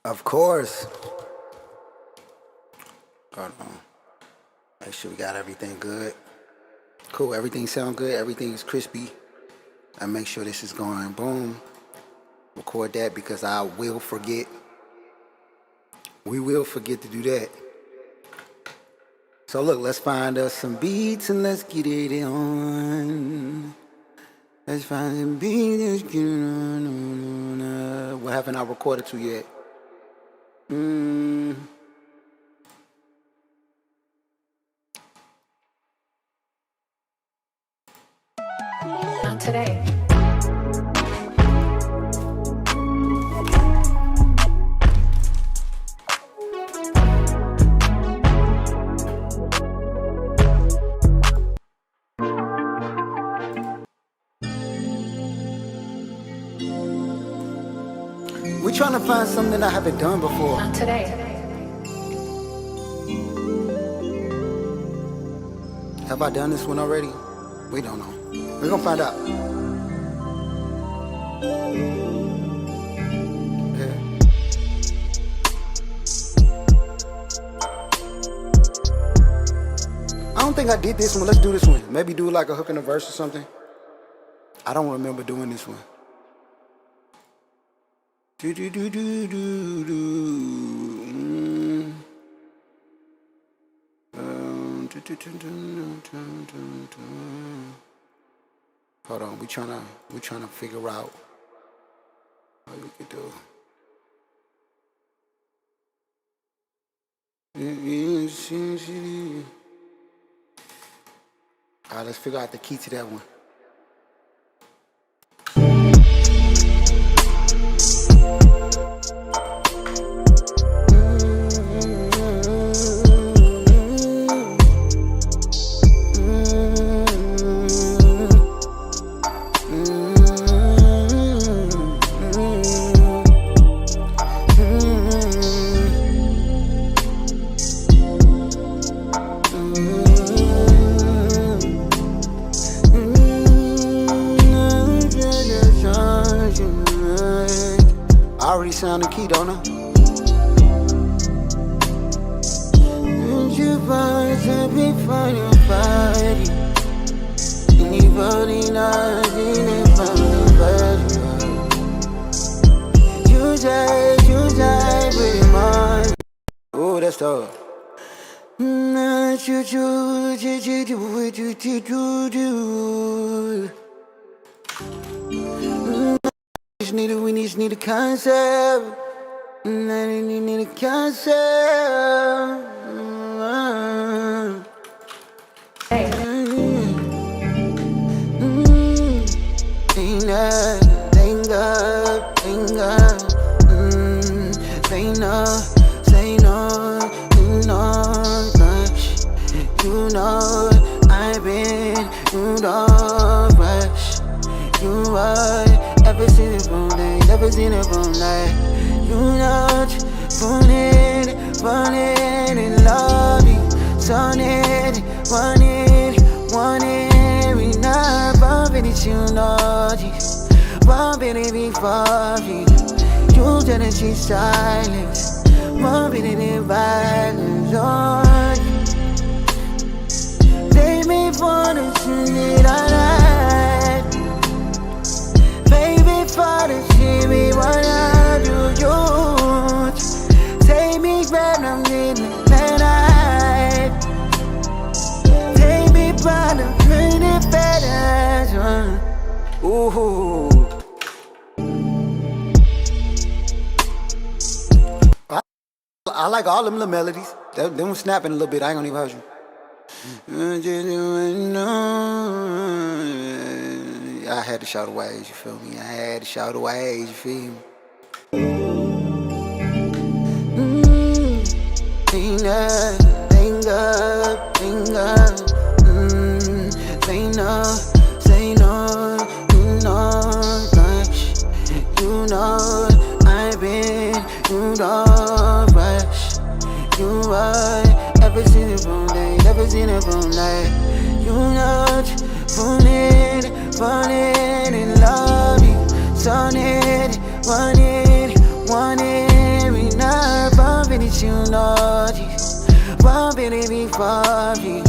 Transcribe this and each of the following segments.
Of course. Hold on. Make sure we got everything good. Cool, everything sound good, everything is crispy. I make sure this is going boom. Record that because I will forget. We will forget to do that. So look, let's find us some beats and let's get it on. Let's find some beats, let's get it on. What haven't I recorded to yet? Not today. We're trying to find something I haven't done before. Not today. Have I done this one already? We don't know. We're gonna find out. Yeah. I don't think I did this one. Let's do this one. Maybe do like a hook and a verse or something. I don't remember doing this one. Do do do do do do. Hold on, we trying to figure out what we could do. All right, let's figure out the key to that one. I already sound the key, don't I? You find to be for your body. Anybody nothing about you die pretty much. Oh, that's tough. We just need a concept. We need a concept. Hey. Say no, you know I've been, you don't rush. You are ever seen it from night, never seen it from night. You not falling in love, son it, want it, we not bumping it, you know this, bumping it before you. You didn't see silence, bumping it in violence, on. Take me for the shit I like. Baby, for the shit we wanna do you. Take me where I'm in the night. Take me by the pretty better. Ooh. I like all them little melodies. Them was snapping a little bit. I ain't gonna even hurt you. I had to shout the ways, you feel me? I had to shout the ways, you feel me? Say no, you know I've been, you don't rush. You are ever seen it from day, never seen it from night. You not falling in love, son it, want it, we for you.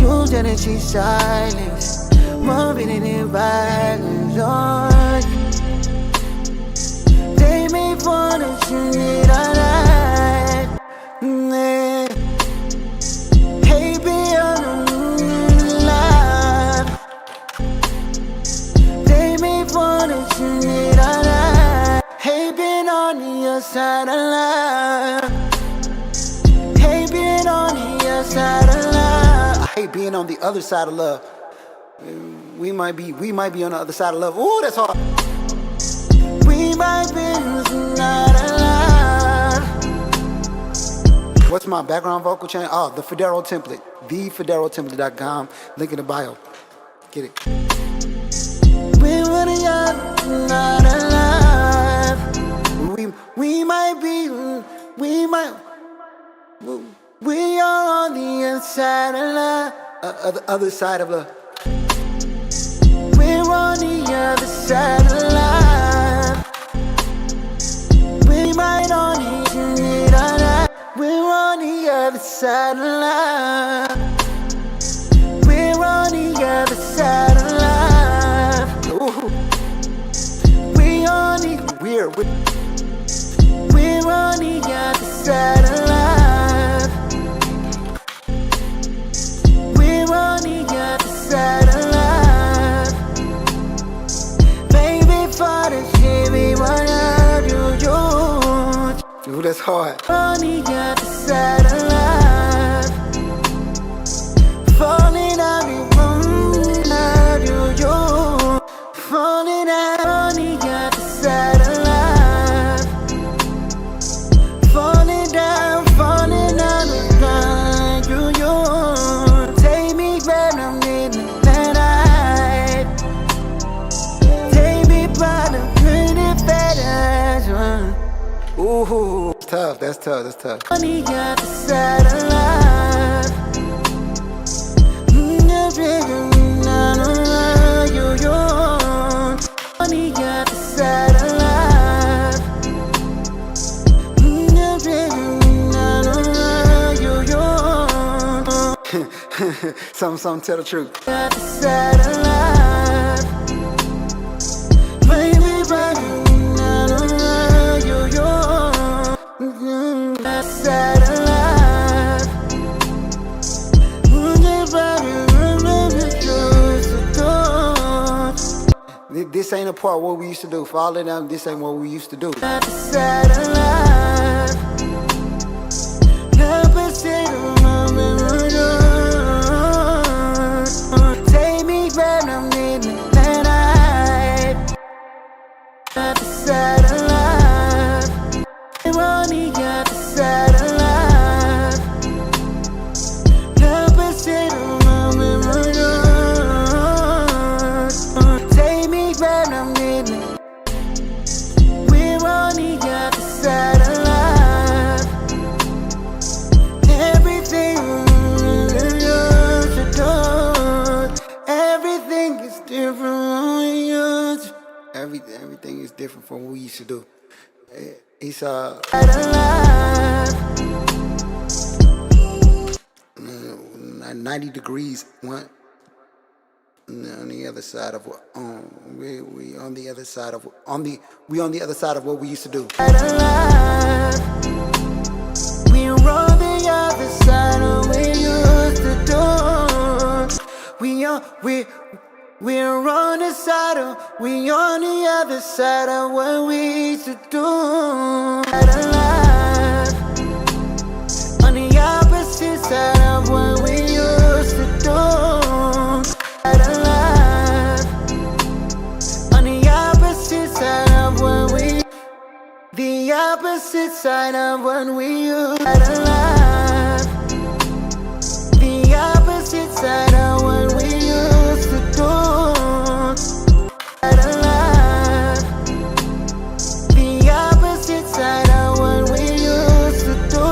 Use energy silence, moving in violence on you. They may wanna you need a life. Hey, be on life. They may wanna you need a life. Hey, been on the other side of love. Hey, been on the other side of love. I hate being on the other side of love. We might be on the other side of love. Ooh, that's hard. We might be not alive. What's my background vocal chain? Oh, the Fedarro template. TheFedarroTemplate.com. Link in the bio. Get it. We really are not alive. We might be. We are on the inside of love. The other side of love. We're on the other side of life. We might only need a life. We're on the other side of life. We're on the other side of life. Ooh. We're on the other side of life. We're on the other side of life. Baby, for the heavy one of you. Ooh, that's hard. On the other side of life. Falling out of you. Falling out on the other side of life. Falling down you. Take me where I'm in the night. Take me by the pretty feathers. Ooh, that's tough. On the other side of life. On the other side of life. Some tell the truth. Other side of life. Baby, other side of life. This ain't a part what we used to do. For all of them, this ain't what we used to do. Other side of life. Take me where I'm in the night. Other side of life. We're on the other side of life. Take me where I'm in. We're on the other side of life. Everything is different. Everything is different from what we used to do. It's 90 degrees. One on the other side of what we on the other side of we on the other side of what we used to do. We're on the other side of what we used to do. We're on the side of, we on the other side of what we used to do. On the opposite side of what we used to do. On the opposite side of what we, the opposite side of what we used to do. The opposite side of what we used to do. The opposite side of what we used to do.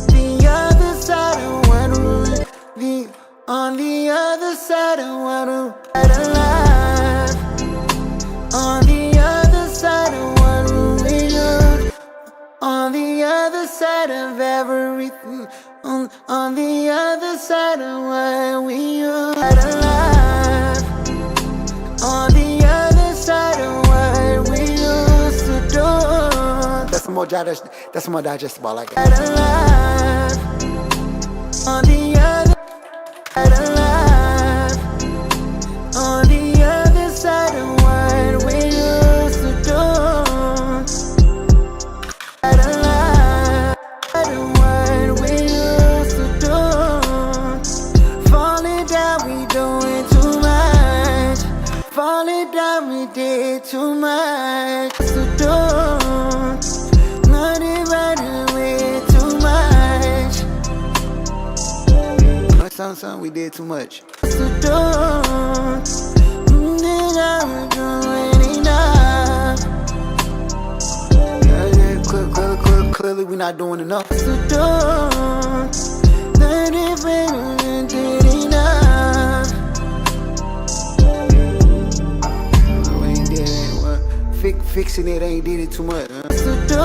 The other side of what we, on the other side of what we, on the other side of what we used, on the have everything on the other side of what we used to love. On the other side of what we used to do. That's more digestible, like that. On the other side of love. On the other side of what we used to do. Side of love. Side of what we used to do. Falling down, we doing too much. Falling down, we did too much to do. Running, running with too much. Something we did too much to do. Nigga, we're doing enough. Clearly we not doing enough to do. That if we did enough. We ain't did it. Fixing it ain't did it too much. To do.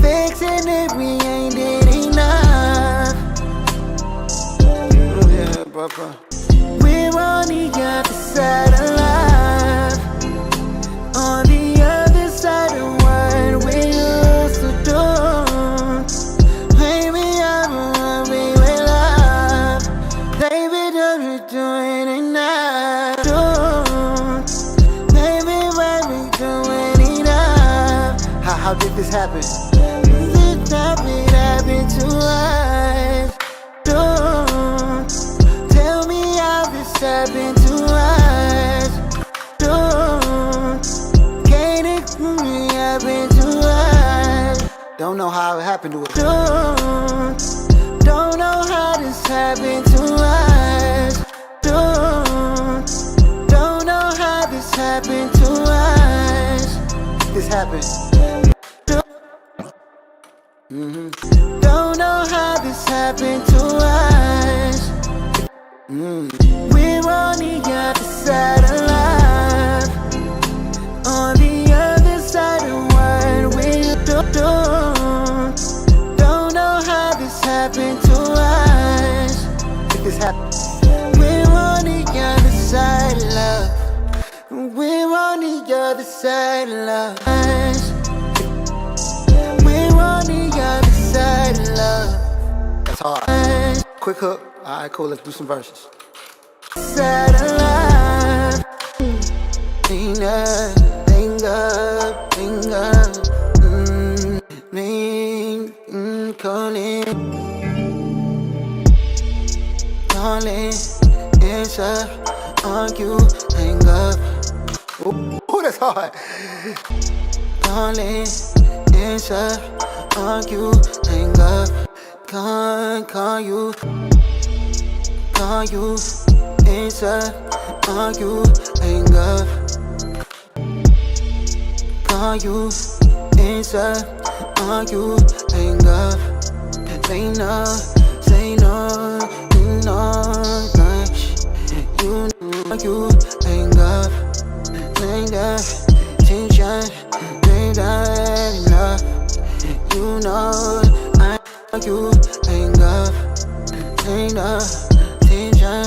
Fixing it, we ain't did enough. We're on the other side of love. On the other side of what we used to do. Baby, I'm happy with love. Baby, don't you doing enough? Baby, why we doing enough? How did this happen? This happened to us. Tell me how this happened to us. Can't explain me happen to us. Don't know how it happened to us. Don't know how this happened to us. Don't know how this happened to us. This happened. Don't know how this happened to us. We're on the other side of love. On the other side of what we do. Don't know how this happened to us. This happened. We're on the other side of love. We're on the other side of love. We're on the other side of love. That's hard. Quick hook. Alright, cool. Let's do some verses. Side of love. Finger, calling, answer, argue, hang up. Oh, that's hard. Calling, answer, argue, hang up. Call you, answer, argue, hang up. Call you, answer, argue, hang up. Say no, you know much. You hang up. Hang up, tension, ain't that enough. You know I you hang up. Ain't no tension,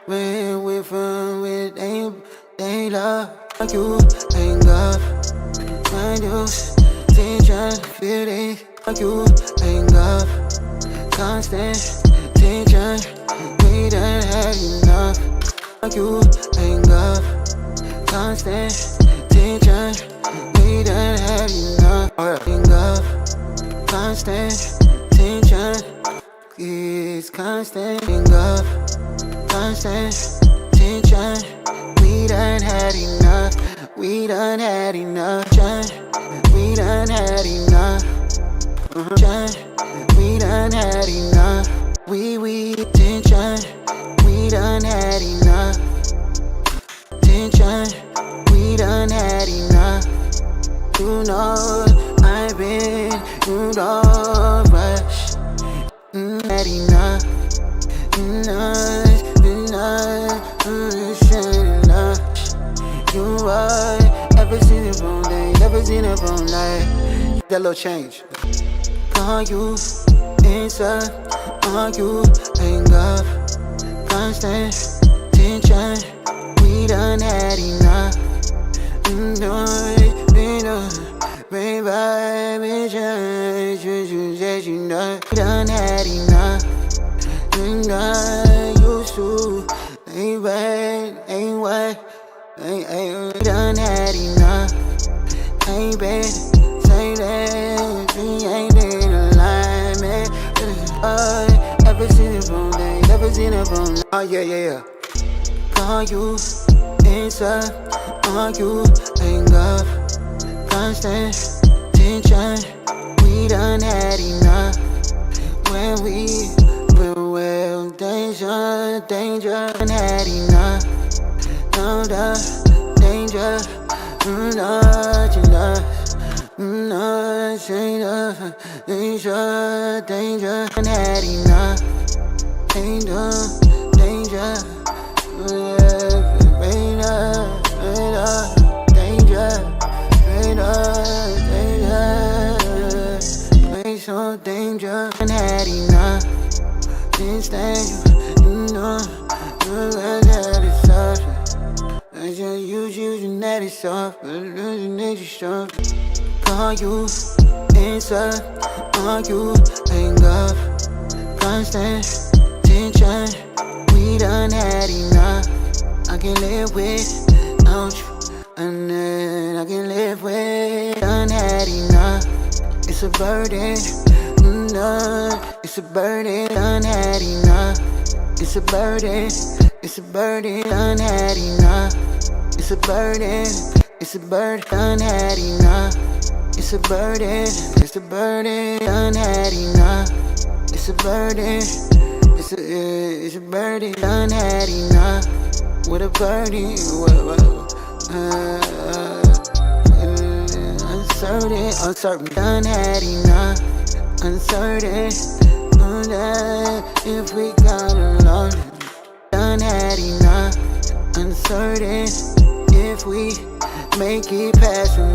with ain't love. You hang up. Find you tension, feeling. You hang up. Constant tension, we done had enough. You hang up. Constant tension, we done had enough. Hang up. Constant tension, it's constant. Hang up. Constant tension, we done had enough. We done had enough. We done had enough. We done had enough. We tension. We done had enough. Tension. We done had enough. You know I've been, you don't rush. Had enough. Enough. You are ever seen it from day, never seen it from night. That little change. Call you, answer, argue, hang up. Constant tension, we done had enough. We done had enough. Used to, ain't bad, ain't what, we done had enough. Ain't bad, say that, we ain't in alignment. Ever since the phone day, ever since the phone. Oh yeah. Call you, answer, argue, hang up. Constant tension, we done had enough. When we were well, danger, done had enough. No danger, not enough. Not enough, danger, done had enough. Danger, danger, so danger, and had enough. Since then, you know, that it's soft. I just use your natty soft, but losing it is strong. Call you, answer, argue, hang up. Constant tension, we done had enough. I can live without you, and then I can live with. Done had enough. It's a burden, it's a burden, done had enough. It's a burden, done had enough. It's a burden, done had enough. It's a burden, done had enough. It's a burden, it's a burden, done had enough. With a burden, uncertain, done had enough. Uncertain, if we got along. Done had enough. Uncertain, if we make it past them.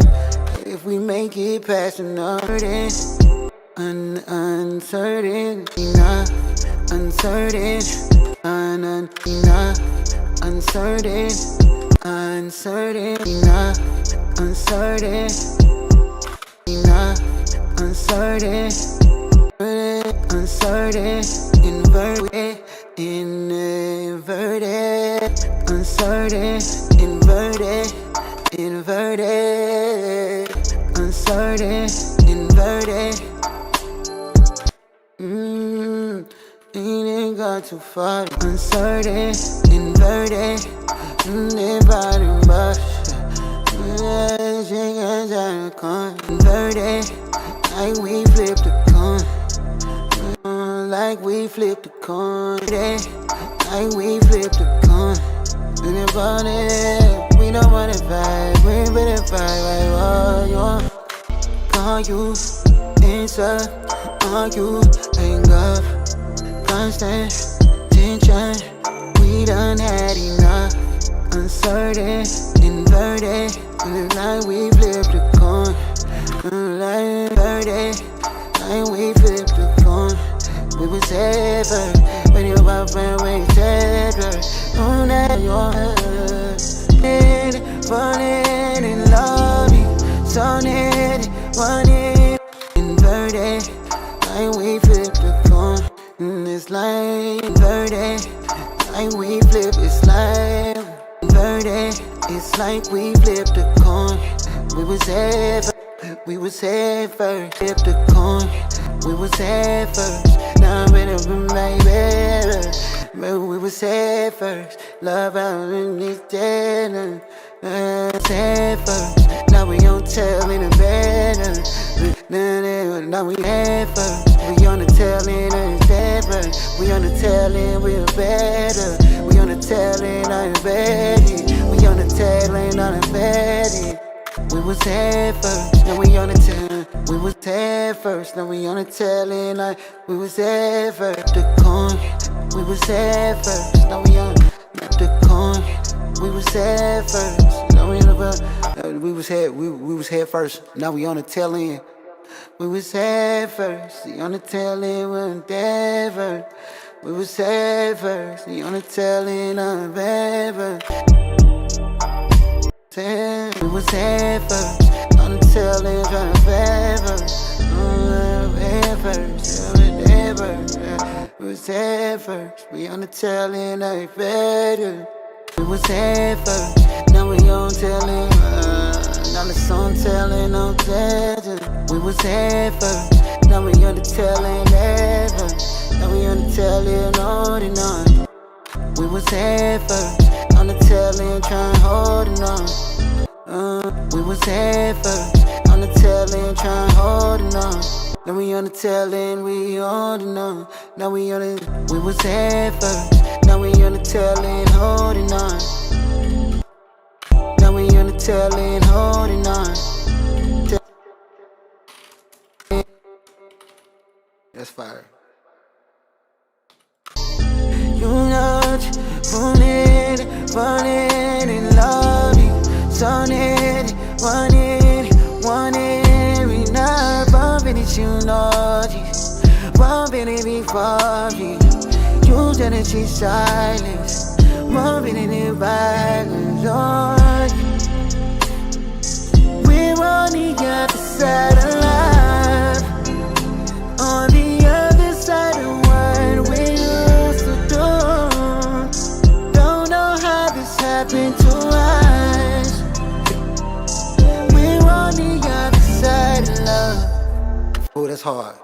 If we make it past another. Uncertain, enough. Uncertain, enough. Uncertain, enough. Uncertain, enough. Uncertain, inverted, uncertain, inverted, uncertain, inverted. Ain't got too far. Uncertain, inverted, body brush. Inverted, like we flipped the coin. Like we flipped the coin. Like we flipped the coin. In the body, we don't wanna fight. We better fight like what you want. Call you, answer, argue, hang up. Constant tension, we done had enough. Uncertain, inverted, like we flipped the coin. Like inverted, like we flipped the coin. We was ever, when you were friend, we ever. Oh, now you're falling in love, so need one inverted, like we flipped the coin. It's like inverted, like we flip, it's like inverted, it's like we flipped the coin. We was head first, flip the coin. We was head first, now I'm better than my better. But we was head first, love out in this dead. Head first, now we on tail in the better. Now we head first, we on the tail end of the dead first. We on the tail end, we're better. We on the tail end, I'm ready. We on the tail end, I'm ready. We was head first, now we on the tail. We was head first, now we on the tail end like we was head first. The coin, we was head first, now we on the coin. We was head first, now we on the we was head first, now we on the tail end. We was head first, the on the tail end went ever. We was head first, the on the tail end of ever. We was head first, on the tail end of ever. Head first, ever. We was head first, we on the tail end of better. We was head first, now we on tail end. Now the song telling no legend. We was head first, now we on the tail end ever. Now we on the tail end holding on. We was head first, on the tail end trying holding on. We was head first, on the tail end trying holding on. Now we on the tail end, we holding on. Now we on the, we was head first, now we on the tail end holding on. Now we on the tail end holding on. That's fire. You know, running and love you. Son it, want every night. Bumping it, you know this. Bumping it before you. You done it, she's silence. Bumping it in violence, Lord. We're on the other side of life. On the other side of what we used to do. Don't know how this happened to us. We're on the other side of love. Oh, that's hard.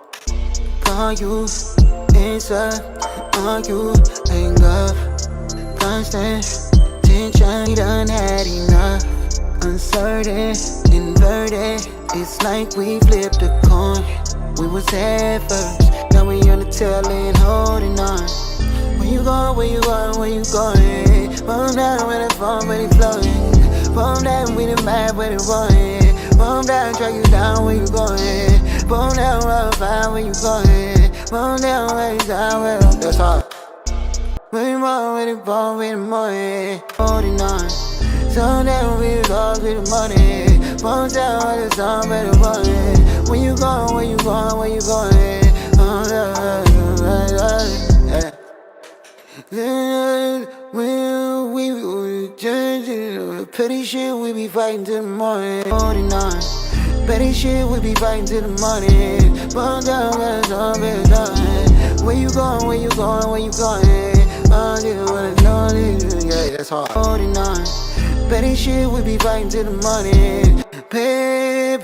Call you, answer, argue, hang up. Constant tension, we done had enough. Uncertain, inverted, it's like we flipped a coin. We was head first, now we on the tail end holding on. Where you going, where you going, where you going? Bomb down with the phone, but it flowing. Bomb down with the map, where it rolling. Bomb down, track you down, where you going? Bomb down, roll fire, where you going? Bomb down, where you down, where I'm. That's hard. Where you on with the bomb, with the money? Holding on. So down with the dog, with the money. Bomb down with the song, with the money. Where you going, where you going, where you going? When we changing, petty shit, we be fighting till the morning. Holding on, petty shit, we be fighting till the morning. Bomb down, with the song, with the dog. Where you going, where you going, where you going? I just wanna know this. Yeah, that's hard. Holding on, petty shit, we be fighting till the morning. Baby,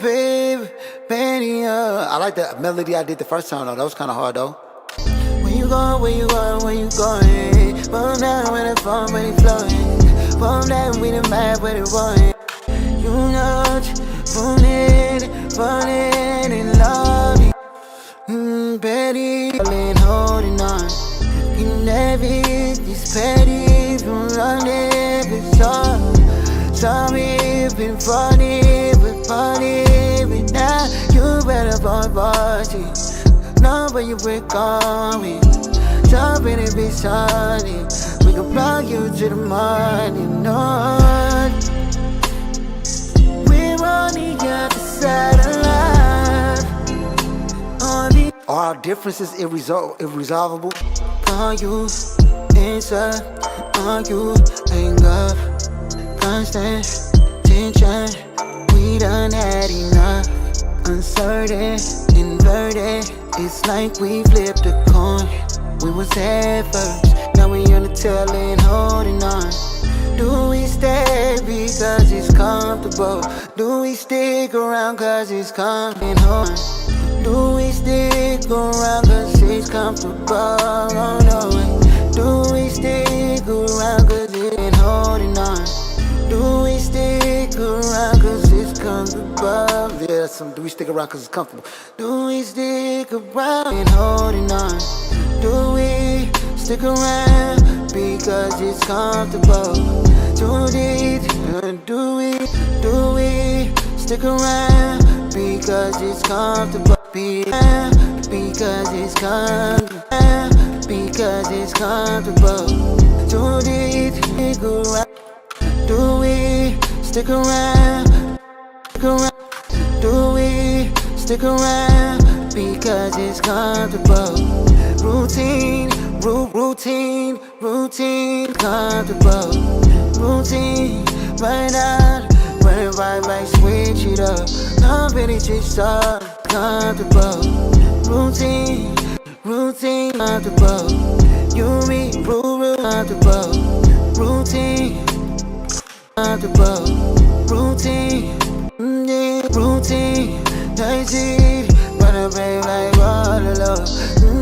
I like that melody I did the first time though. That was kinda hard though. Where you going, where you going, where you going? Bomb down with the phone, when it flowing. Bomb down with the map, where it rolling. You know, falling in love. Betty, holding on. You never this petty from running, but sorry, it's been funny, but now you better party. No, but you break on me. Jumping it be sunny. We can block you to the morning, no. We're on the other side of life. Are our differences irresolvable? Call you, answer, argue, hang up. Constant tension, we done had enough. Uncertain, inverted, it's like we flipped a coin. We was head first, now we on the tail end holding on. Do we stay because it's comfortable? Do we stick around cause it's coming home? Do we stick around cause it's comfortable? Oh no. Do we stick around cause it ain't holding on? Do we stick around cause it's comfortable? Yeah, do we stick around cause it's comfortable? Do we stick around and holding on? Do we stick around because it's comfortable? Do we stick around because it's comfortable? Because it's comfortable. Because it's comfortable. Do we stick around? Do we stick around? Do we stick around because it's comfortable. Routine, routine, comfortable. Routine, right out, right, switch it up. I'm ready to start, comfortable. Routine, comfortable. You me, comfortable. Routine, comfortable. Routine, yeah, routine. That's it, but I break like water, love.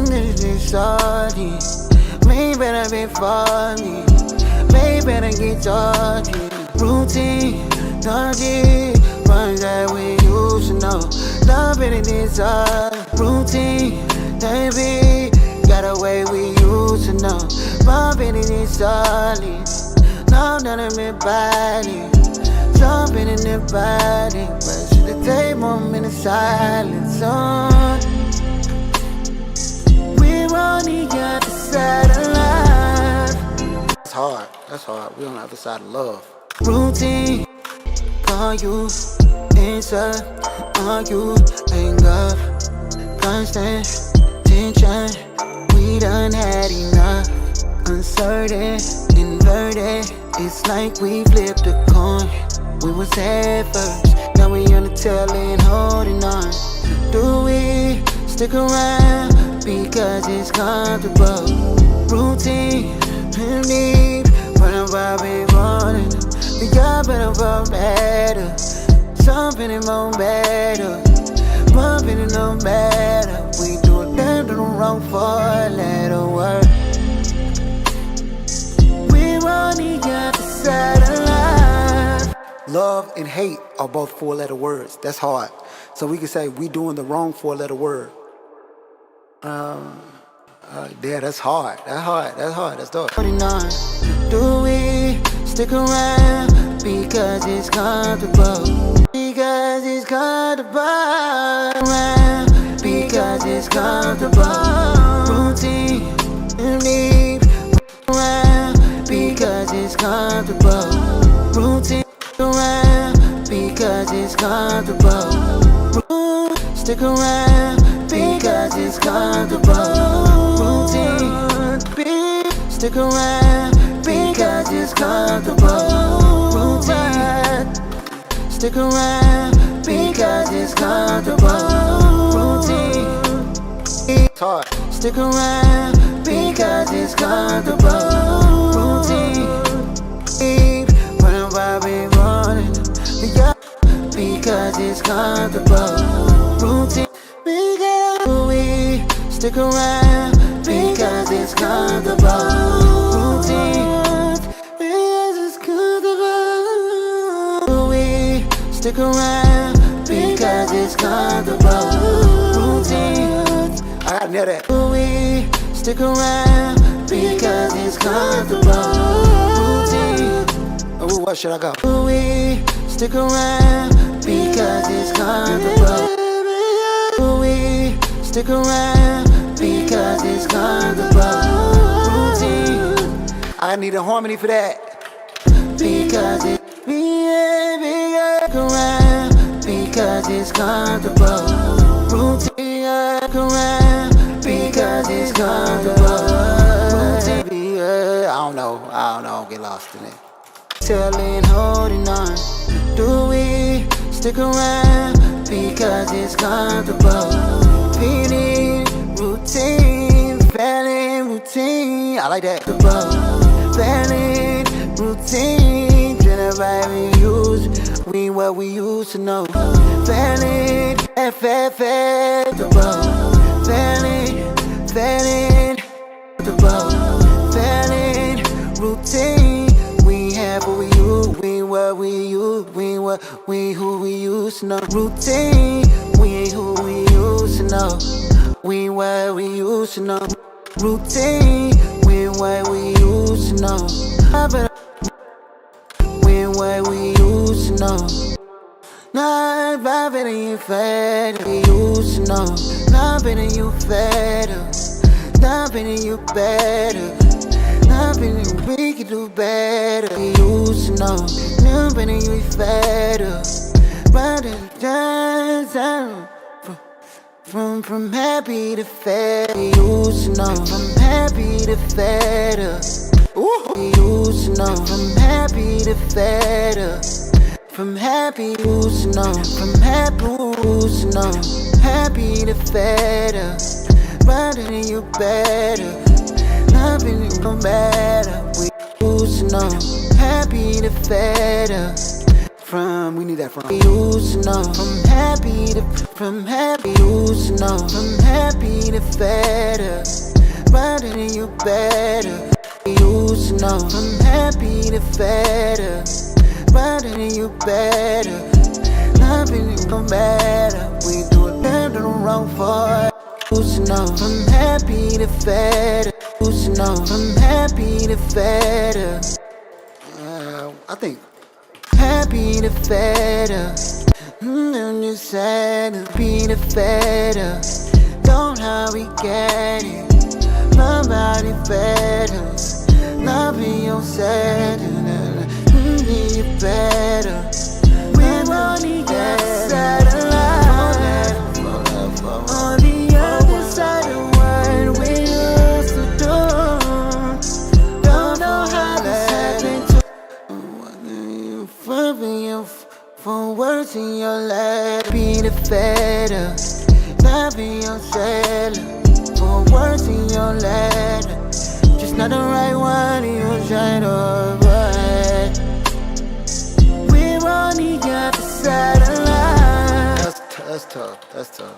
This is starting. Maybe better be funny. Maybe better get talking. Routine, that's it, one that we used to know. Love it in this heart. Routine, baby, got a way we used to know. Bumping in this solid. No, none of me body. Jumping in the body. But should take moment of silence on. We're on the other side of life. That's hard. We're on the other side of love. Routine, call you, answer, argue, anger, constant tension. We done had enough. Uncertain, inverted. It's like we flipped a coin. We was head first, now we on the tail end holding on. Do we stick around because it's comfortable? Routine, deep, when I'm probably running. We got better for better, something in more better, bumping in no better. We do it down to the wrong four-letter word. We're on the other side of life. Love and hate are both four-letter words. That's hard. So we can say we doing the wrong four-letter word. Yeah, that's hard. That's tough. 49. Do we stick around because it's comfortable? Because it's comfortable. Around because it's comfortable. Routine, leave around because it's comfortable. Routine, around because it's comfortable. Stick around because it's comfortable. Routine, stick around because it's comfortable. Routine, stick around because it's comfortable. Routine, it's hard. Stick around because it's comfortable. Routine, when I'm probably running. Because it's comfortable. Routine, because we stick around because it's comfortable. Routine, because it's comfortable. We stick around because it's comfortable. Routine, I gotta know that. We stick around because it's comfortable. Routine, oh, what should I go? We stick around because it's comfortable. We stick around because it's comfortable. Routine, I need a harmony for that. Because it's stick around because it's comfortable. Routine, around because it's comfortable. Routine, I don't know, get lost in it. Telling, holding on. Do we stick around because it's comfortable? Feeling routine, routine. I like that. Feeling routine, generate we use, we what we used to know. Feeling feeling routine. We have what we use, we what we use, we who we used to know. Routine, we ain't who we used to know. We what we used to know. Routine, we what we used to know. We what we used to know. Not better than you better, we used to know. Not better than you better, not better than you better. Nothing we can do better. We used to know. Nothing you better. But it's just From happy to fed, used to know. From happy to fed up. Used to know. From happy to fed up. From happy, used to know. From happy, used to know. Happy to fed up. Better than you better. Loving you no matter. We used to know. Happy to fed up. We need that from. Used to know. From happy, used to know. From happy to fed up. Better than you better. Used to know. From happy to fed up. Better than you better. Loving you no matter. We do it better than wrong for it. Used to know. From happy to fed up. Used to know. From happy to fed up. I think. Happy to fed up. I'm just sad to be the fed up. Don't how we get it. Nobody better. Loving yourself. You better. We only got satellite. On the other side of what we used to do. Don't know how this happened to you. For words in your letter. Be the fed up. Loving yourself. For words in your letter. Just not the right one. You trying to avoid. We've only got the satellite. That's tough.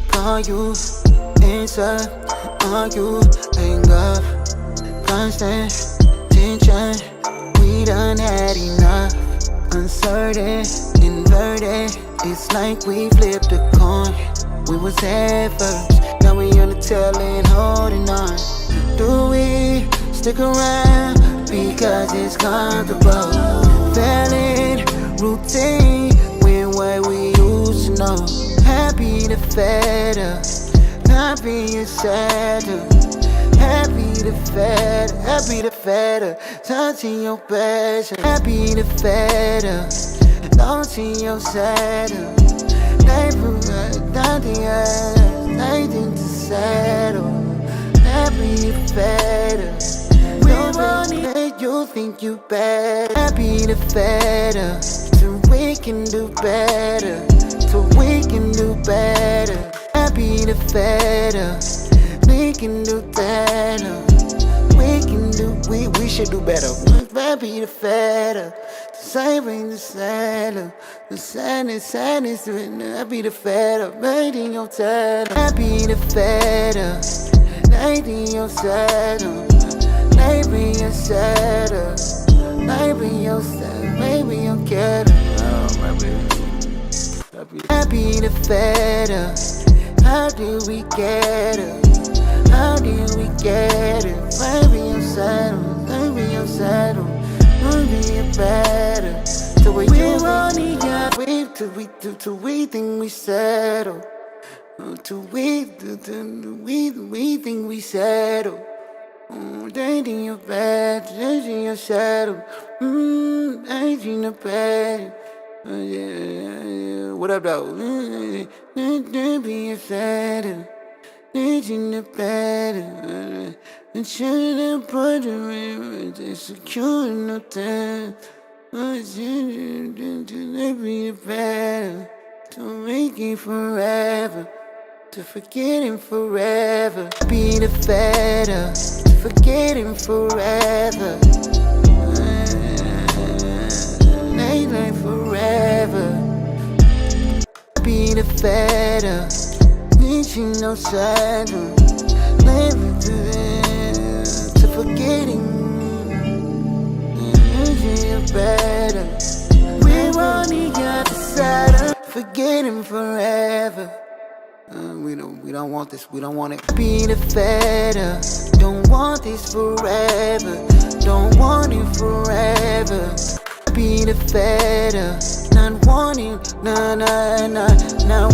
Call you, answer, argue, hang up. Constant tension, we done had enough. Uncertain, inverted, it's like we flipped a coin. We was head first, now we on the tail end holding on. Do we stick around because it's comfortable? Failing routine when what we used to know. Happy to fed up, not being sad. Happy to fed up, touching your passion. Happy to fed up, launching your saddle. Nothing to settle. Happy to fed up. We want it, you think you better. Happy to fed up, so we can do better. So we can do better. Happy to fed up, we can do better. We should do better. Happy to fed up, saving the saddle. The sadness, happy to fed up, waiting your saddle. Happy to fed up, waiting your saddle. Maybe your saddle, maybe your cattle. Happy to fed up. How do we get it? How do we get it? Maybe your saddle, maybe your saddle. Maybe you're better. Till we only got till we think we settle. Till we think we settle. Dating your bed, dating your shadow. Dating the bed. What up, though? Dating your shadow. Dating the bed. And shooting the brother. Secure no time. To be better. To make it forever. To forget him forever. Be the better. To forget him forever. Night forever. Be the better. Need you no shadow. Never to them. To forget him. You're better. We only got the saddle. Forget him forever. We don't want this, we don't want it. Be the better, don't want this forever. Don't want it forever. Be the better, not wanting, not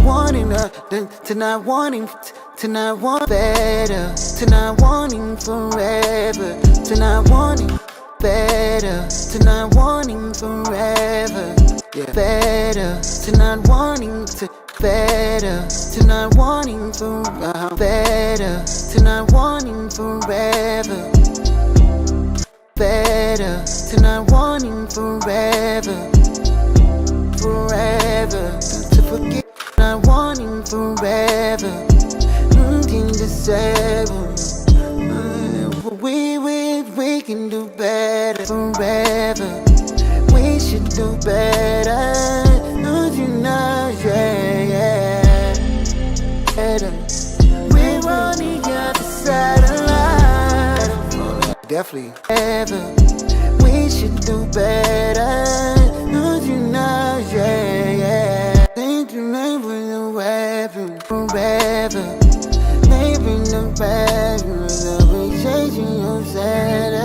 wanting, to not wanting, to not want better, to not wanting forever, to not wanting better, to not wanting forever. Yeah. Better, to not wanting to better, to not wanting forever, better, to not wanting forever, better, to not wanting forever, forever, to forget, not wanting forever, can disable. We can do better forever. We should do better. Don't you know, yeah. Better. We're on the other side of life. Definitely. Ever. We should do better. Don't you know, yeah. Think you made with a weapon forever. Maybe the better. We're changing your setup.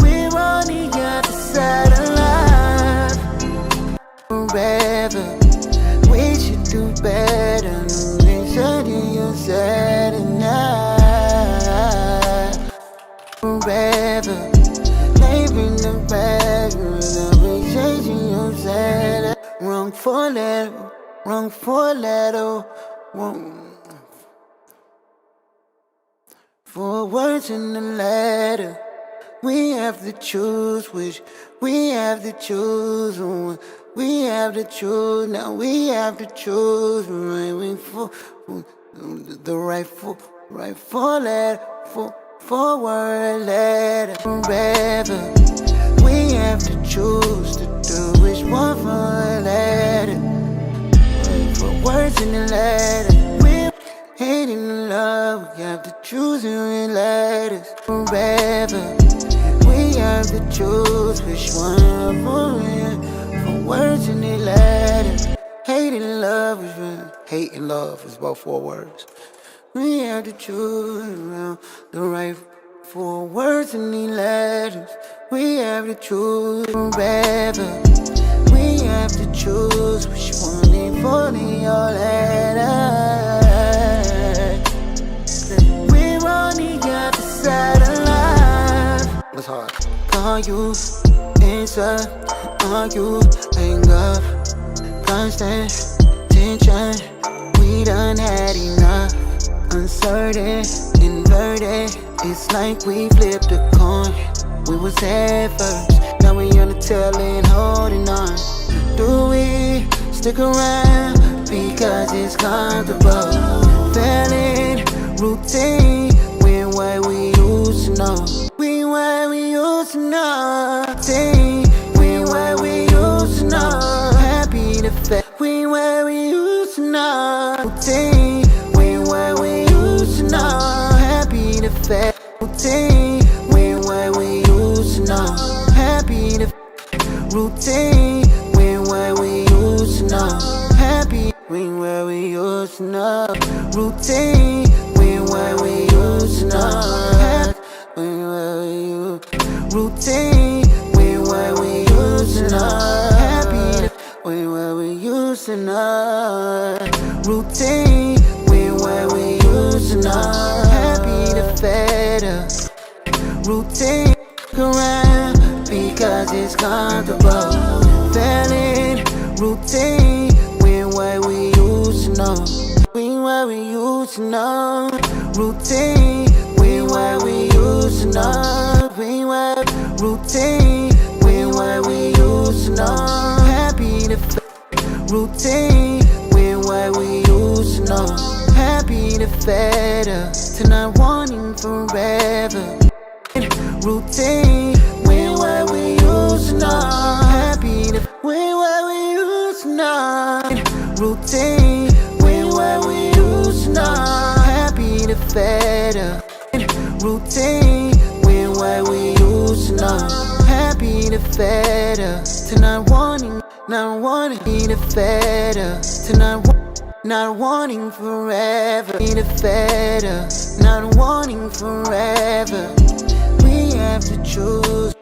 We're on the other side of life. Forever. We should do better. We're changing your setup. Forever. Maybe the better. We're changing your setup. Wrong for letter. Wrong for letter. Wrong. For words in the letter, we have to choose which. We have to choose. We have to choose. Now we have to choose. Right for the right for letter. For word letter. Forever. We have to choose to do which one for a letter. For words in the letter. Hating the love, we have to choose in letters forever. We have to choose which one for words in the letters. Hating love is hate and love is about 4 words. We have to choose the right 4 words in the letters. We have to choose forever. We have to choose which one is for your letter. We're on the other side of life. What's hard? Call you, answer, argue, hang up, constant tension. We done had enough. Uncertain, inverted. It's like we flipped a coin. We was head first, now we on the tail end holding on. Do we stick around because it's comfortable? Failing routine, when what we used to know. We what we used to know. Routine, when what we used to know. Happy to fail, we what we used to know. Routine, when what we used to know. Happy to fail. Routine, when what we used to know. Happy to routine, when what we used to know. Happy, when what we used to know. Routine, when what we used to know. When what we used routine, when what we used to know. Happy, when what we used to know. Routine, when what we used to know. Happy to better. Routine, around because it's comfortable. Failing routine, when what we used to know. When what we used to know. Routine, when what we used to know. When what routine, when what we used to know. Happy to routine, when what we used to know. Happy to better, to not wanting forever. Routine, when what we used to know. Happy to when what we used to know. Routine, when what we used to know. Happy to better. Routine, when what we used to know. Happy to better, to not wanting to better, to not wanting forever, need a better, not wanting forever. We have to choose.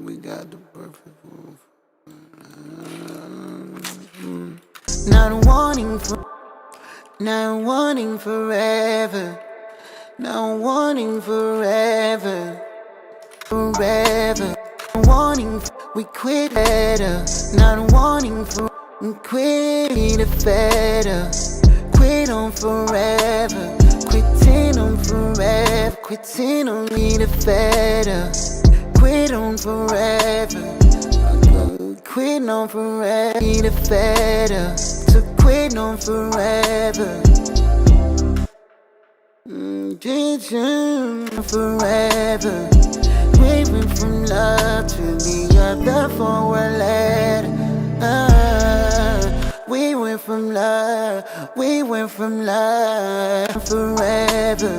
We got the perfect move. Not wanting forever, not wanting forever. forever. Wanting, we quit better. Not wanting for, quit the better. Quit on forever. Quitting on forever. Quitting on me the better. Quit on forever. Quit on forever. Be the better. To quit on forever. Forever. We went from love to the other for a letter. We went from love forever.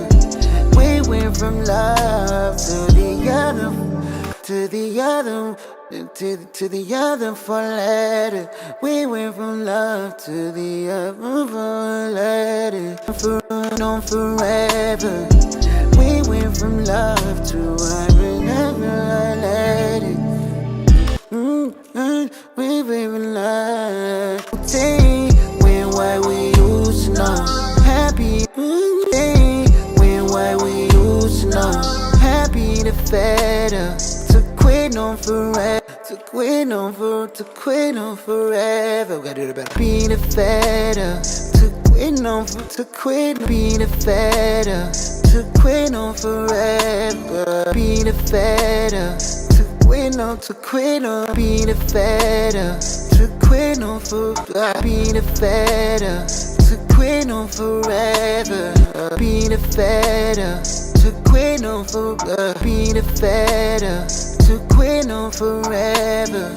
We went from love to the other for letter. We went from love to the other for letter. On forever. We went from love to I remember I let it. We went from love. When what we used to know. Happy when what we used to know. Happy the better. To quit on forever. To quit on forever. We gotta do it better. Be the better. To quit, be the better. To quit on forever. Be the better. To quit on, be the better. To quit on forever. Be the better. To quit on forever. Be the better. To quit on forever. Be the better. To quit on forever.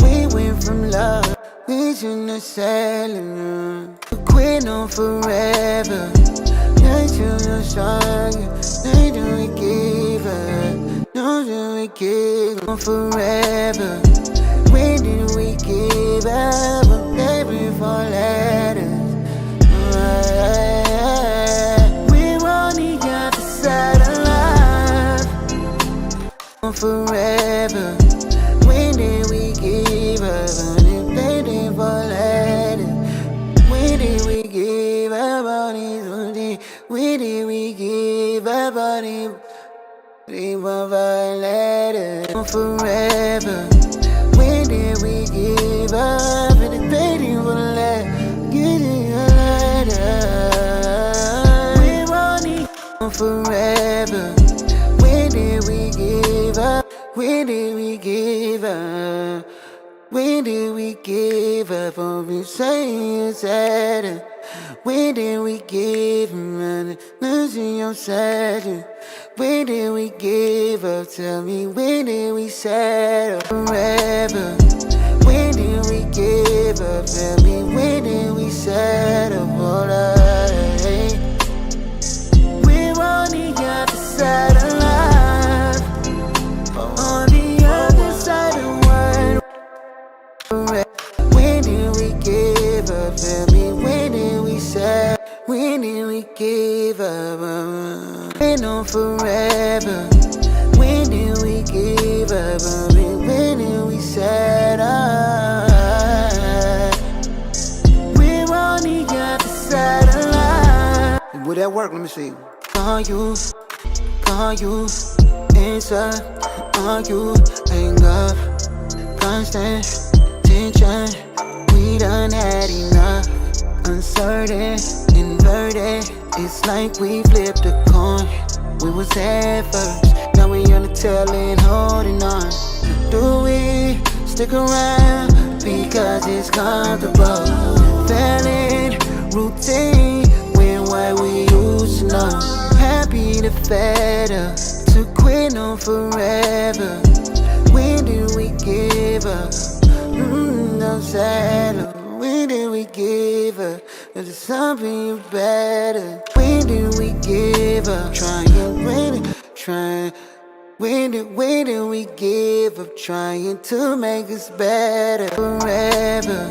We went from love. We shouldn't have selling. To quit on forever. They shouldn't strong. They don't give up. No, we give up forever. When did we give up? Every four letters. We're on the other side of life. Forever. When did we give up? Waiting for letters. When did we give up on these? When did we give up on these? Letters. Forever. When did we give up? And waiting for letters. Getting a letter. We're running forever. When did we give up? When did we give up? When did we give up on me saying it's sad? When did we give up? Losing your sadness. When did we give up? Tell me, when did we settle forever? When did we give up? Tell me, when did we settle for that? We're on the other side of life. On the other side of the world. When did we give up? Tell me, when did we settle? When did we give up? Been on forever. When did we give up? When did we settle? We're on the other side of life. Would that work? Let me see. Call you, answer. Call you, hang up. Constant tension. We done had enough. Uncertain, inverted. It's like we flipped a coin. We was head first, now we on the tail end holding on. Do we stick around because it's comfortable? Failing routine when what we used to know. Happy the better. To quit on forever. When did we give up? No settle. When did we give up? There's something better. When did we give up? Trying. When did we give up? Trying to make us better forever.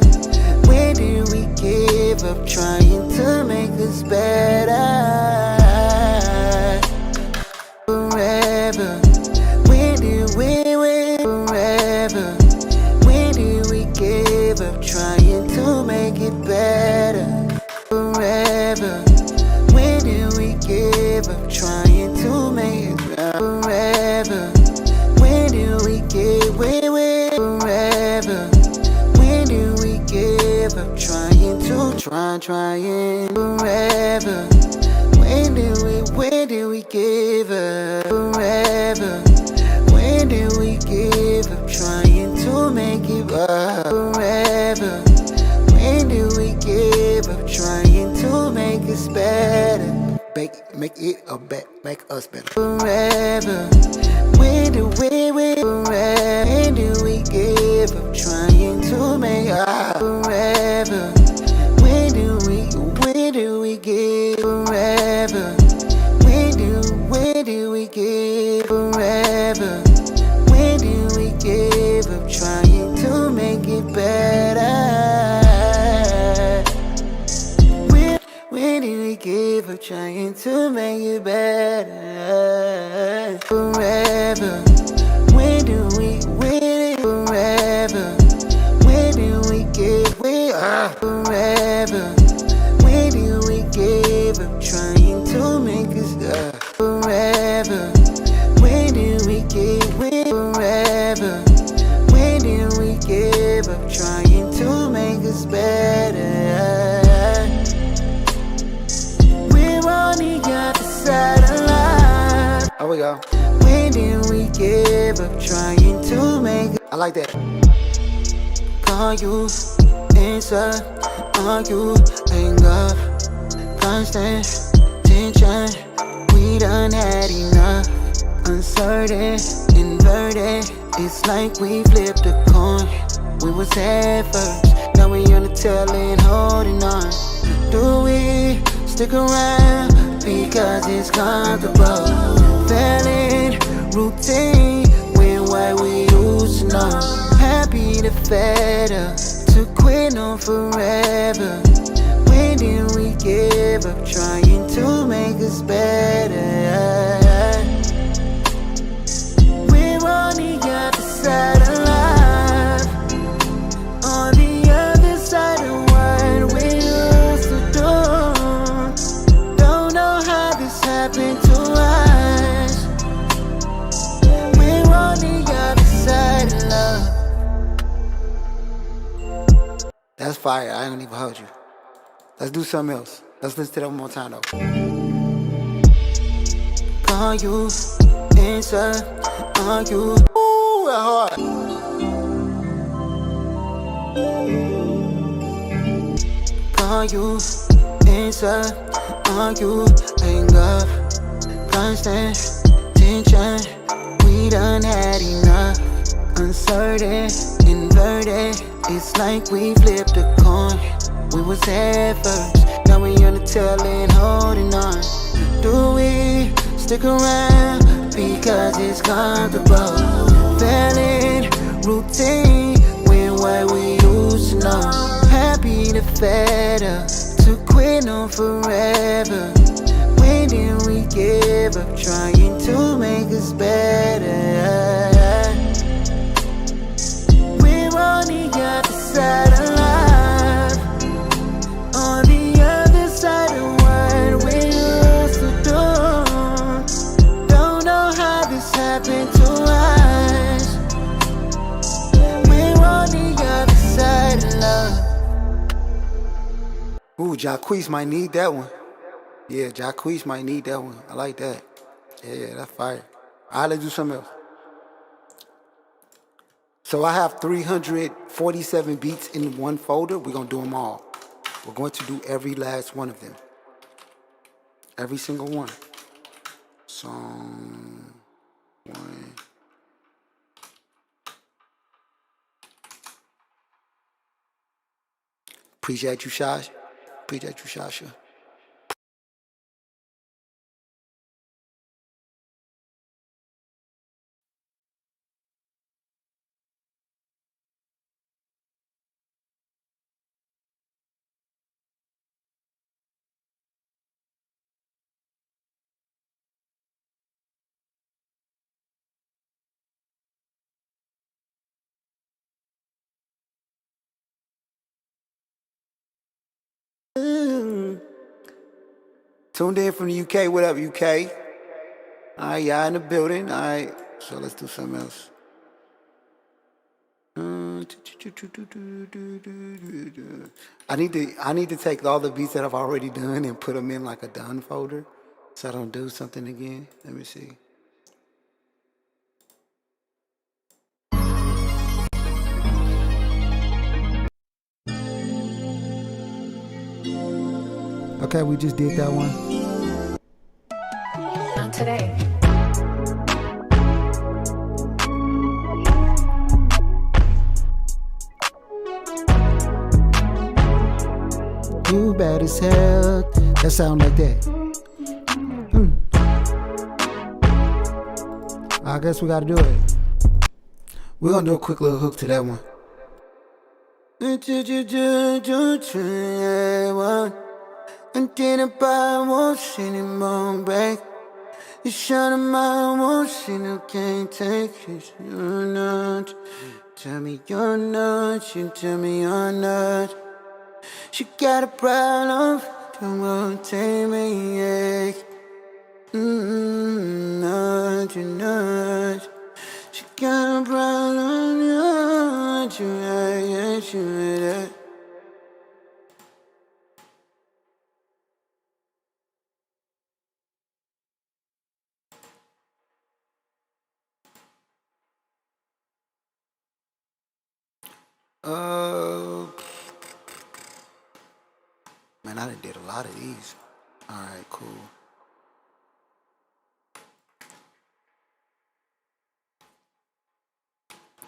When did we give up? Trying to make us better forever. When did we forever? When did we give up? Trying to make it better forever. When did we give up? Trying to make it better forever. Trying forever. When did we give up? Forever. When did we give up? Trying to make it up. Forever. When did we give up? Trying to make us better. Make it a bet, make us better. Forever. When do we forever? When do we give up? Trying to make up. Forever. When do we give forever? When do we give forever? When do we give up? Trying to make it better. When do we give up? Trying to make it better. Forever. When do we forever? When do we give forever? When do we give up? Trying to make us forever. When do we give forever? When do we give up? Trying to make us better. We're on the other side of life. Here we go. When do we give up? Trying to make it. I like that. Call you, answer, argue, anger, constant tension. We done had enough. Uncertain, inverted. It's like we flipped a coin. We was head first, now we on the tail end holding on. Do we stick around because it's comfortable? Failing routine when what we used to know. Happy to fed up, to quit on forever. When do we give up? Trying to make us better. We're on the other side of life. On the other side of what we used to do. Don't know how this happened to us. We're on the other side of love. That's fire, I ain't gonna even hold you. Let's do something else. Let's listen to that one more time though. Call you, answer, argue. Ooh, that hard. Call you, answer, argue, anger, constant tension. We done had enough. Uncertain, inverted. It's like we flipped a coin. We was head first, now we on the tail end holding on. Do we stick around because it's comfortable? Failing routine when what we used to know. Happy to fed up, to quit on forever. When do we give up? Trying to make us better. We're on the other side of life. On the other side of what we used to do. Don't know how this happened to us. We're on the other side of love. Ooh, Jacquees might need that one. Yeah, Jacquees might need that one. I like that. Yeah, that's fire. Alright, let's do something else. So I have 347 beats in one folder. We're gonna do them all. We're going to do every last one of them. Every single one. Song 1. Appreciate you, Shash. Appreciate you, Shasha. Tuned in from the UK. What up, UK? Alright, y'all in the building. Alright, so let's do something else. I need to take all the beats that I've already done and put them in like a done folder, so I don't do something again. Let me see. Okay, we just did that one. Not today. You bad as hell. That sound like that. I guess we gotta do it. We're gonna do a quick little hook to that one. Until the bar won't see him on back. You shut him out, won't see him, can't take it. You're not. Tell me you're not. You tell me you're not. She got a problem, don't want to take me, yeah. Not, you're not. She got a problem, not, you're right, yeah, you're right. Man, I done did a lot of these. Alright, cool.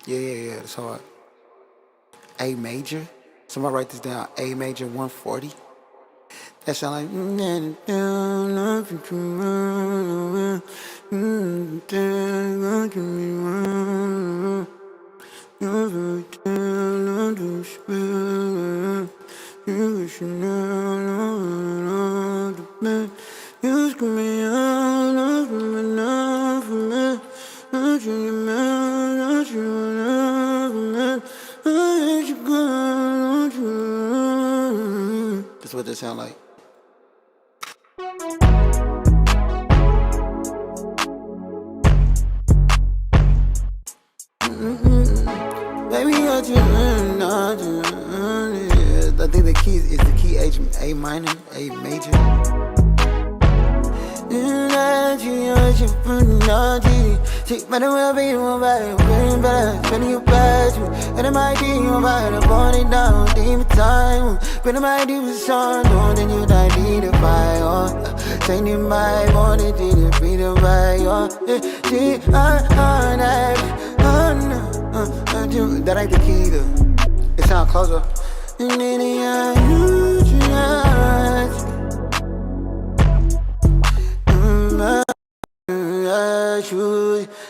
Yeah, that's hard. A major. Somebody write this down. A major 140. That sound like that's what they sound like. Baby, I think the key is the key A minor, A major. Take my well be one by the better, spending your past. And I might be one by the morning down, deep time. When I might do the song, then you die, need a fire. Saying my morning, did it be the fire? That ain't the key though. It sound closer. And then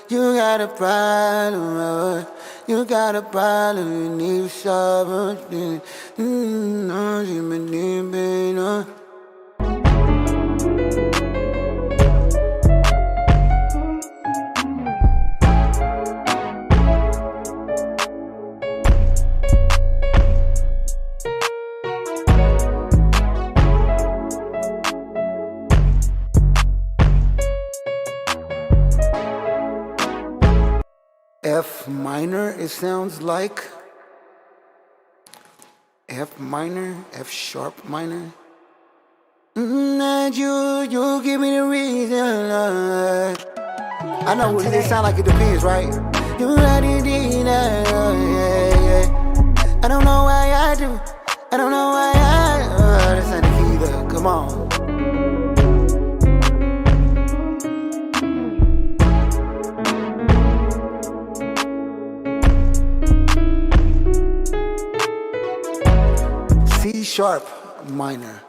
you got a problem, you got a problem, you need something. F minor, it sounds like. F minor, F sharp minor. You give me the reason. I know it sound like it depends, right? You already did that, yeah. I don't know why I do. I don't know why that's not the key though. Come on. C sharp minor.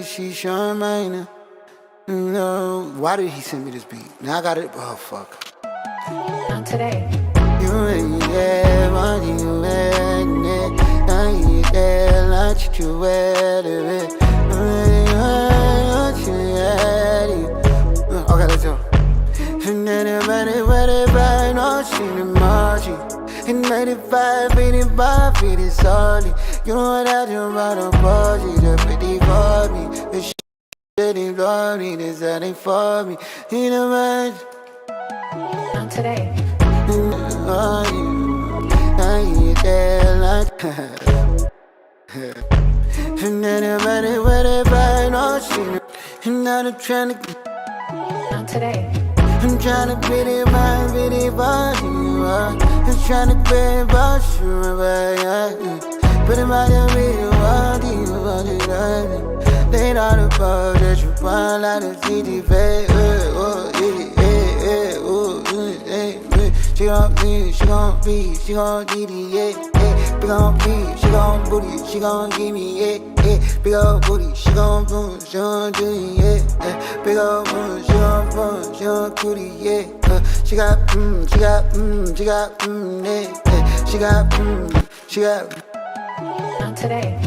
C sharp minor. Why did he send me this beat? Now I got it. Oh fuck. Not today. Okay, let's go. In 95, 85, it is solid. You know what I do about a party, the pretty for me. The shit that ain't for me, this that ain't for me. You know what? Not today. oh yeah. Now you there like and anybody whatever no shit. And now I'm tryna Not today. I'm tryna pity my pity body. I'm tryna pity about you, but it might be what you want to they not about that you want like a city fake. She gon' be, she gon' be, she gon' need it, yeah. Big gon' be, she gon' booty, she gon' give me, yeah. Big ol' booty, she gon' boom, she gon' do it, yeah. Big ol' boom, she gon' boom, she gon' booty, yeah. She got, she got, she got, yeah. She got, she got. Not today.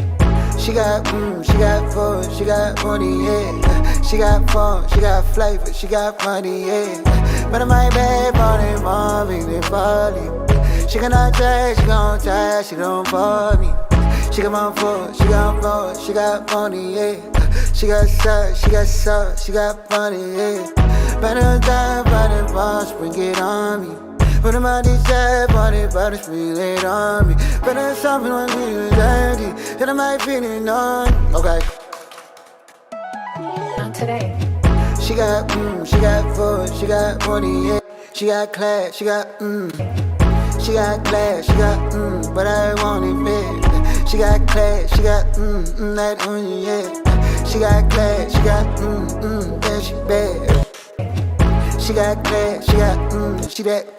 She got, four, she got money, yeah. She got fun, she got flavor, she got money, yeah. But in my bed, money, mommy, they falling. She cannot tell, she gon' tell, she don't for me. She got my phone, she got phone, she got money, yeah. She got sauce, she got money, yeah. Better die, better boss, bring it on me. Put him out this side, body, body, spring it on me. Better something when we dirty, and I might feel it on. Okay. Not today. She got, four, she got money, yeah. She got class, she got, She got class, she got, but I want it bad. She got class, she got, that yeah. She got class, she got, then she bad. She got class, she got, she that,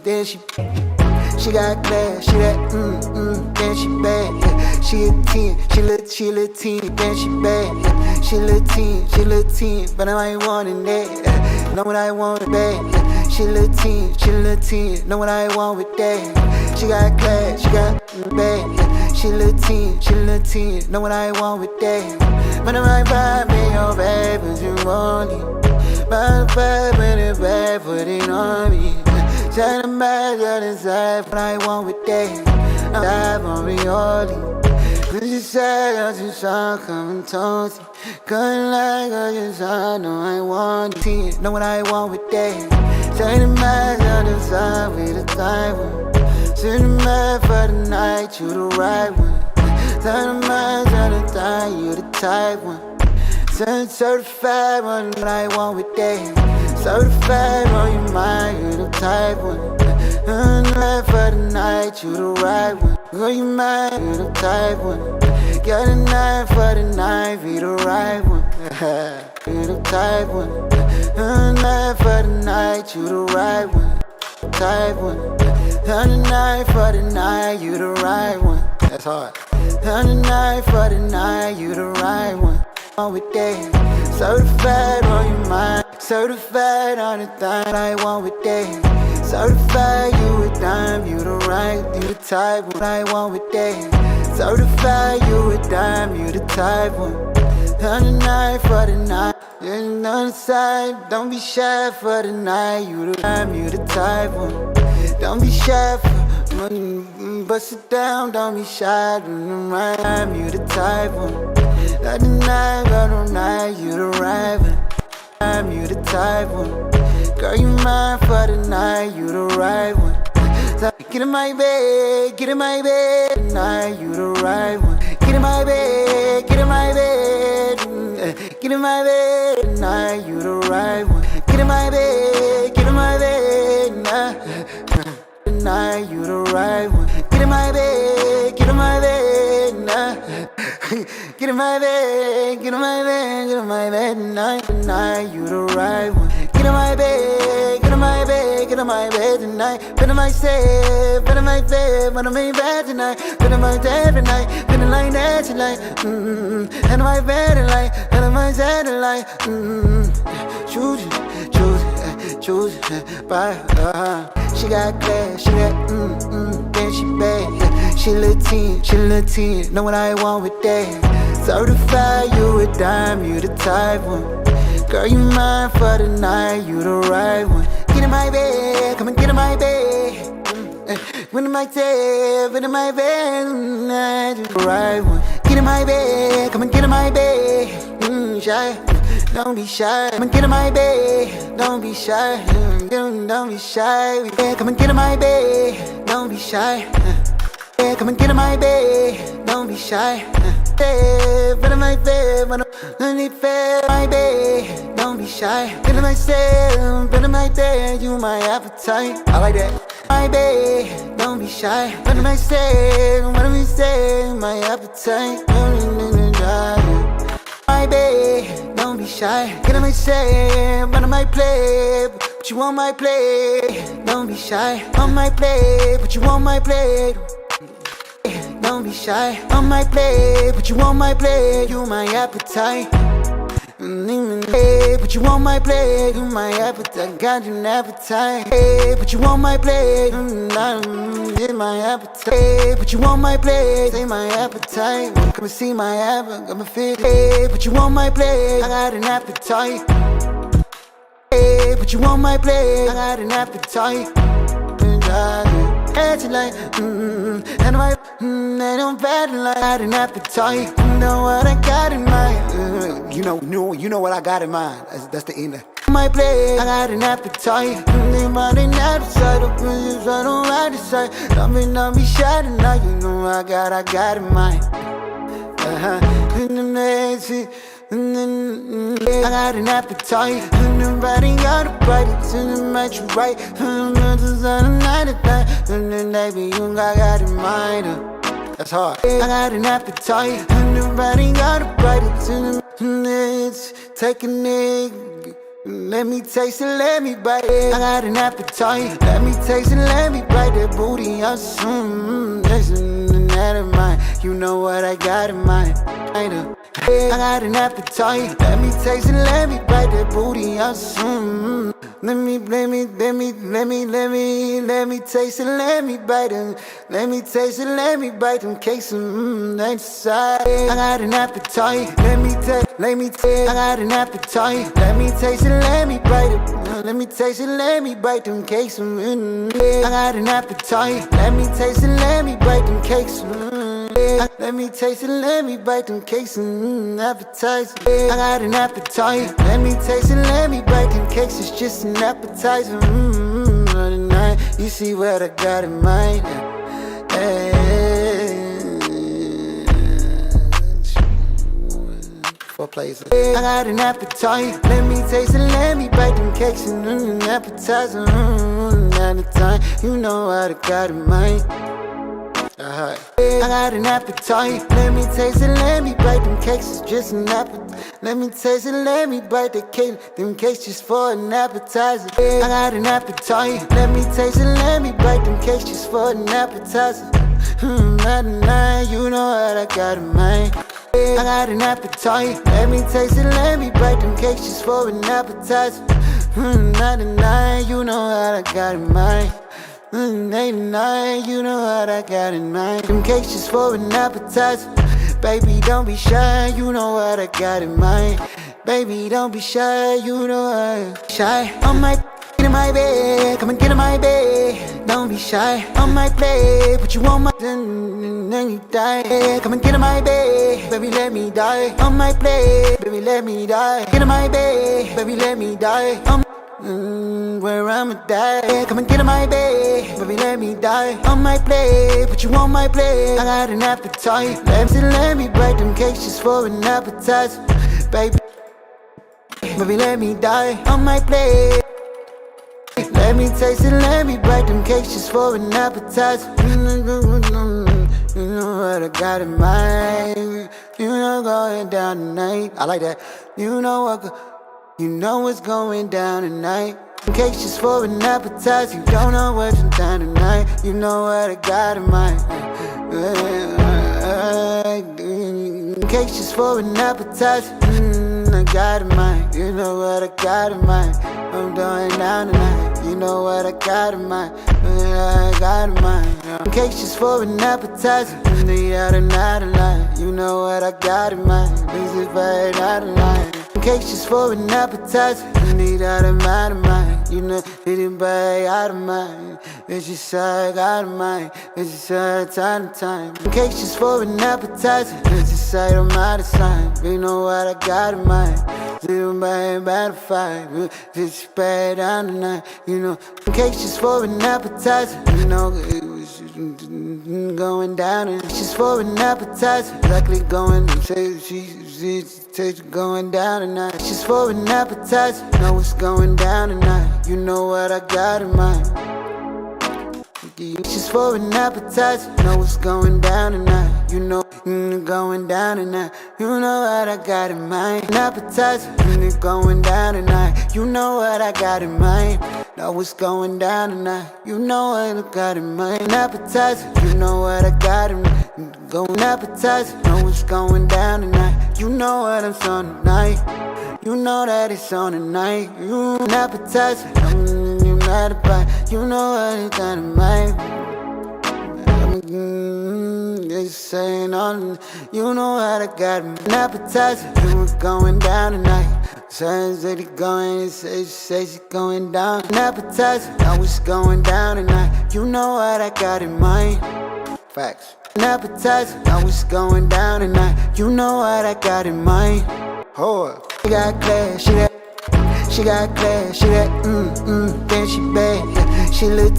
then she. She got class, she that, then she bad. She a 10, she look 10, then she bad. She look 10, but I ain't wantin' that. Know what I want bad. She look 10, know what I want with that. She got class, she got bad. She look 10, know what I want with that. But I might buy me your bad, but you want it. Buy the bad, but it's bad, put it on me. Tell the man that inside, what I want with that. I'm dive on reality. Cause you said that you saw coming towards me. Couldn't lie, cause you saw, know I want it. Know what I want with that. Tell the man that inside, we the type one. Send the man for the night, you the right one. Tell the man that the time, you the type one. Certified on what I want with that. Certified on your mind, you the type one. Night for the night, you the right one. Girl, you mine, you the type one. Got a night for the night, be the right one. You the type one. Night for the night, you the right one. Type one. On the night for the night, you the right one. That's hard. On the night for the night, you the right one. With that, certified on your mind, certified on the thing I want with that. Certified you a dime, you the right, you the type what I want with that. Certified you a dime, you the type one. On the night for the night, and on the side, don't be shy for the night. You the time, you the type one. Don't be shy for money, bust it down. Don't be shy, do the right, you the type one. Got the night, got the night, you the right one. I'm you the type one. Girl, you mine for the night, you the right one. So get in my bed, get in my bed tonight, you the right one. Get in my bed, get in my bed, get in my bed tonight, you the right one. Get in my bed, get in my bed tonight, you the right one. Get in my bed, get in my bed tonight. Get in my bed, get in my bed, get in my bed tonight, you the right one. Get in my bed, get in my bed, get in my bed tonight. Been in my safe, been in my bed, but I'm in bed tonight. Been in my bed tonight, been in like that tonight. And in my bed tonight, and in my satellite. Choose it, by her. She got class, she got then she bad. She look 10, know what I want with that. Certified you a dime, you the type one. Girl, you mine for the night, you the right one. Get in my bed, come and get in my bed. When in my bed, when in my bed, you the right one. Get in my bed, come and get in my bed. Shy. don't be shy. Come and get in my bed, don't be shy. Don't be shy. Yeah, come and get in my bed, don't be shy. Yeah, come and get in my bed, don't be shy. Yeah, but in my bed, but I need fair. My bed, don't be shy. Get in my cell, but in my bed, you my appetite. I like that. My bed, don't be shy. But in my cell, what do we say? My appetite. My bed, don't be shy. Get in my cell, but in my plate. But you on my plate, don't be shy. On my plate, but you on my plate. Don't be shy, on my plate, but you on my plate, you my appetite. But you on my plate, you my appetite, got an appetite. But you on my plate, get my appetite. But you on my plate, say my appetite. Come and see my appetite, got my fit. But you on my plate, I got an appetite. But you on my plate, I got an appetite. It's like, and my, they don't bad like I had an appetite. You know what I got in mind. You know what I got in mind. That's the end. My plate, I got an appetite. They might an appetite. I don't ride the side. Don't be shy tonight. You know I got in mind. In the magic. I got an appetite, and nobody got a bite. It's in the match right. And then baby, you got in mind. That's hard. I got an appetite, and nobody got a bite. It's in the take a nigga. Let me taste it, let me bite it. I got an appetite. Let me taste it, let me bite that booty. I'm listen, that in mind. You know what I got in mind. I got an appetite. Let me taste it, let me bite that booty. I'm let me taste it, let me bite it. Let me taste it, let me bite them cakes inside. I got an appetite. I got an appetite. Let me taste it, let me bite it. Let me taste it, let me bite them cakes. I got an appetite. Let me taste it, let me bite them cakes. Let me taste it, let me bite them cakes and appetizer. I got an appetite. Let me taste it, let me bite them cakes. It's just an appetizer. Tonight, you see what I got in mind. Four places. I got an appetite. Let me taste it, let me bite them cakes and an appetizer. At the time, you know what I got in mind. I got an appetite. Let me taste it, let me bite them cakes. It's just an appetite. Let me taste it, let me bite the cake. Them cakes just for an appetizer. I got an appetite. Let me taste it, let me bite them cakes just for an appetizer. Tonight, you know what I got in mind. I got an appetite. Let me taste it, let me bite them cakes just for an appetizer. Tonight, you know what I got in mind. Tonight, you know what I got in mind. Them cakes just for an appetizer. Baby, don't be shy, you know what I got in mind. Baby, don't be shy, you know I'm shy. On my in my bed, come and get in my bed. Don't be shy. On my plate, but you on my then you die. Come and get in my bed, baby, let me die. On my plate, baby, let me die. Get in my bed, baby, let me die. Where I'ma die. Come and get in my bed, baby, let me die. On my plate, but you on my plate. I got an appetite. Let me bite them cakes just for an appetizer. Baby, let me die. On my plate. Let me taste it, let me bite them cakes just for an appetizer. You know what I got in mind. You know going down tonight. I like that. You know what's going down tonight. Cakes just for an appetizer. You don't know what's down tonight. You know what I got in mind. Cakes just for an appetizer. I got in mind. You know what I got in mind. I'm going down tonight. You know what I got in mind. I got in mind. Cakes just for an appetizer. They out and out of line. You know what I got in mind. This is right out of line. Cakes just for an appetizer. Need out of mind. You know, anybody out of mind. It's just I got of mine. It's just time to time. In case just for an appetizer. It's just I don't matter sign. You know what I got in mind. Everybody about to fight. Just bad down tonight. You know, in case just for an appetizer. You know, it was going down and it's just for an appetizer. Luckily going, she's going down tonight. It's just for an appetizer. Know what's going down tonight. You know what I got in mind. It's just for an appetizer. Know what's going down tonight. You know going down tonight. You know what I got in mind. An appetizer. Going down tonight. You know what I got in mind. Know what's going down tonight. You know what I got in mind. An appetizer. You know what I got in mind. Going appetizer. Know what's going down tonight. You know what I'm on tonight. You know that it's on tonight. You an appetizer. You mad about. You know what I got in mind. Just saying on. You know what I got in mind. An appetizer. You was going down tonight. Says that it going, it says it's going down. An appetizer, now it's going down tonight. You know what I got in mind. Facts. An appetizer, now it's going down tonight. You know what I got in mind. Hold up. She got class, she that. She got class, she that. Then she bad. She little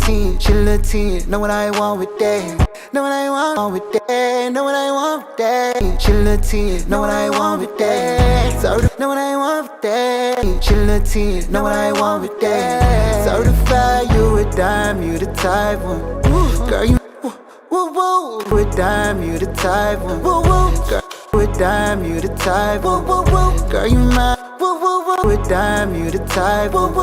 10. Know what I want with that. Know what I want with that. Know what I want with that. She little 10. Know what I want with that. Know what I want with that. She little 10. Know what I want with that. Certified, you a dime, you the type one. Girl, you woo with dime, you the type one. Girl, with dime, you the type one. Girl, you mine. With dime, you the type one.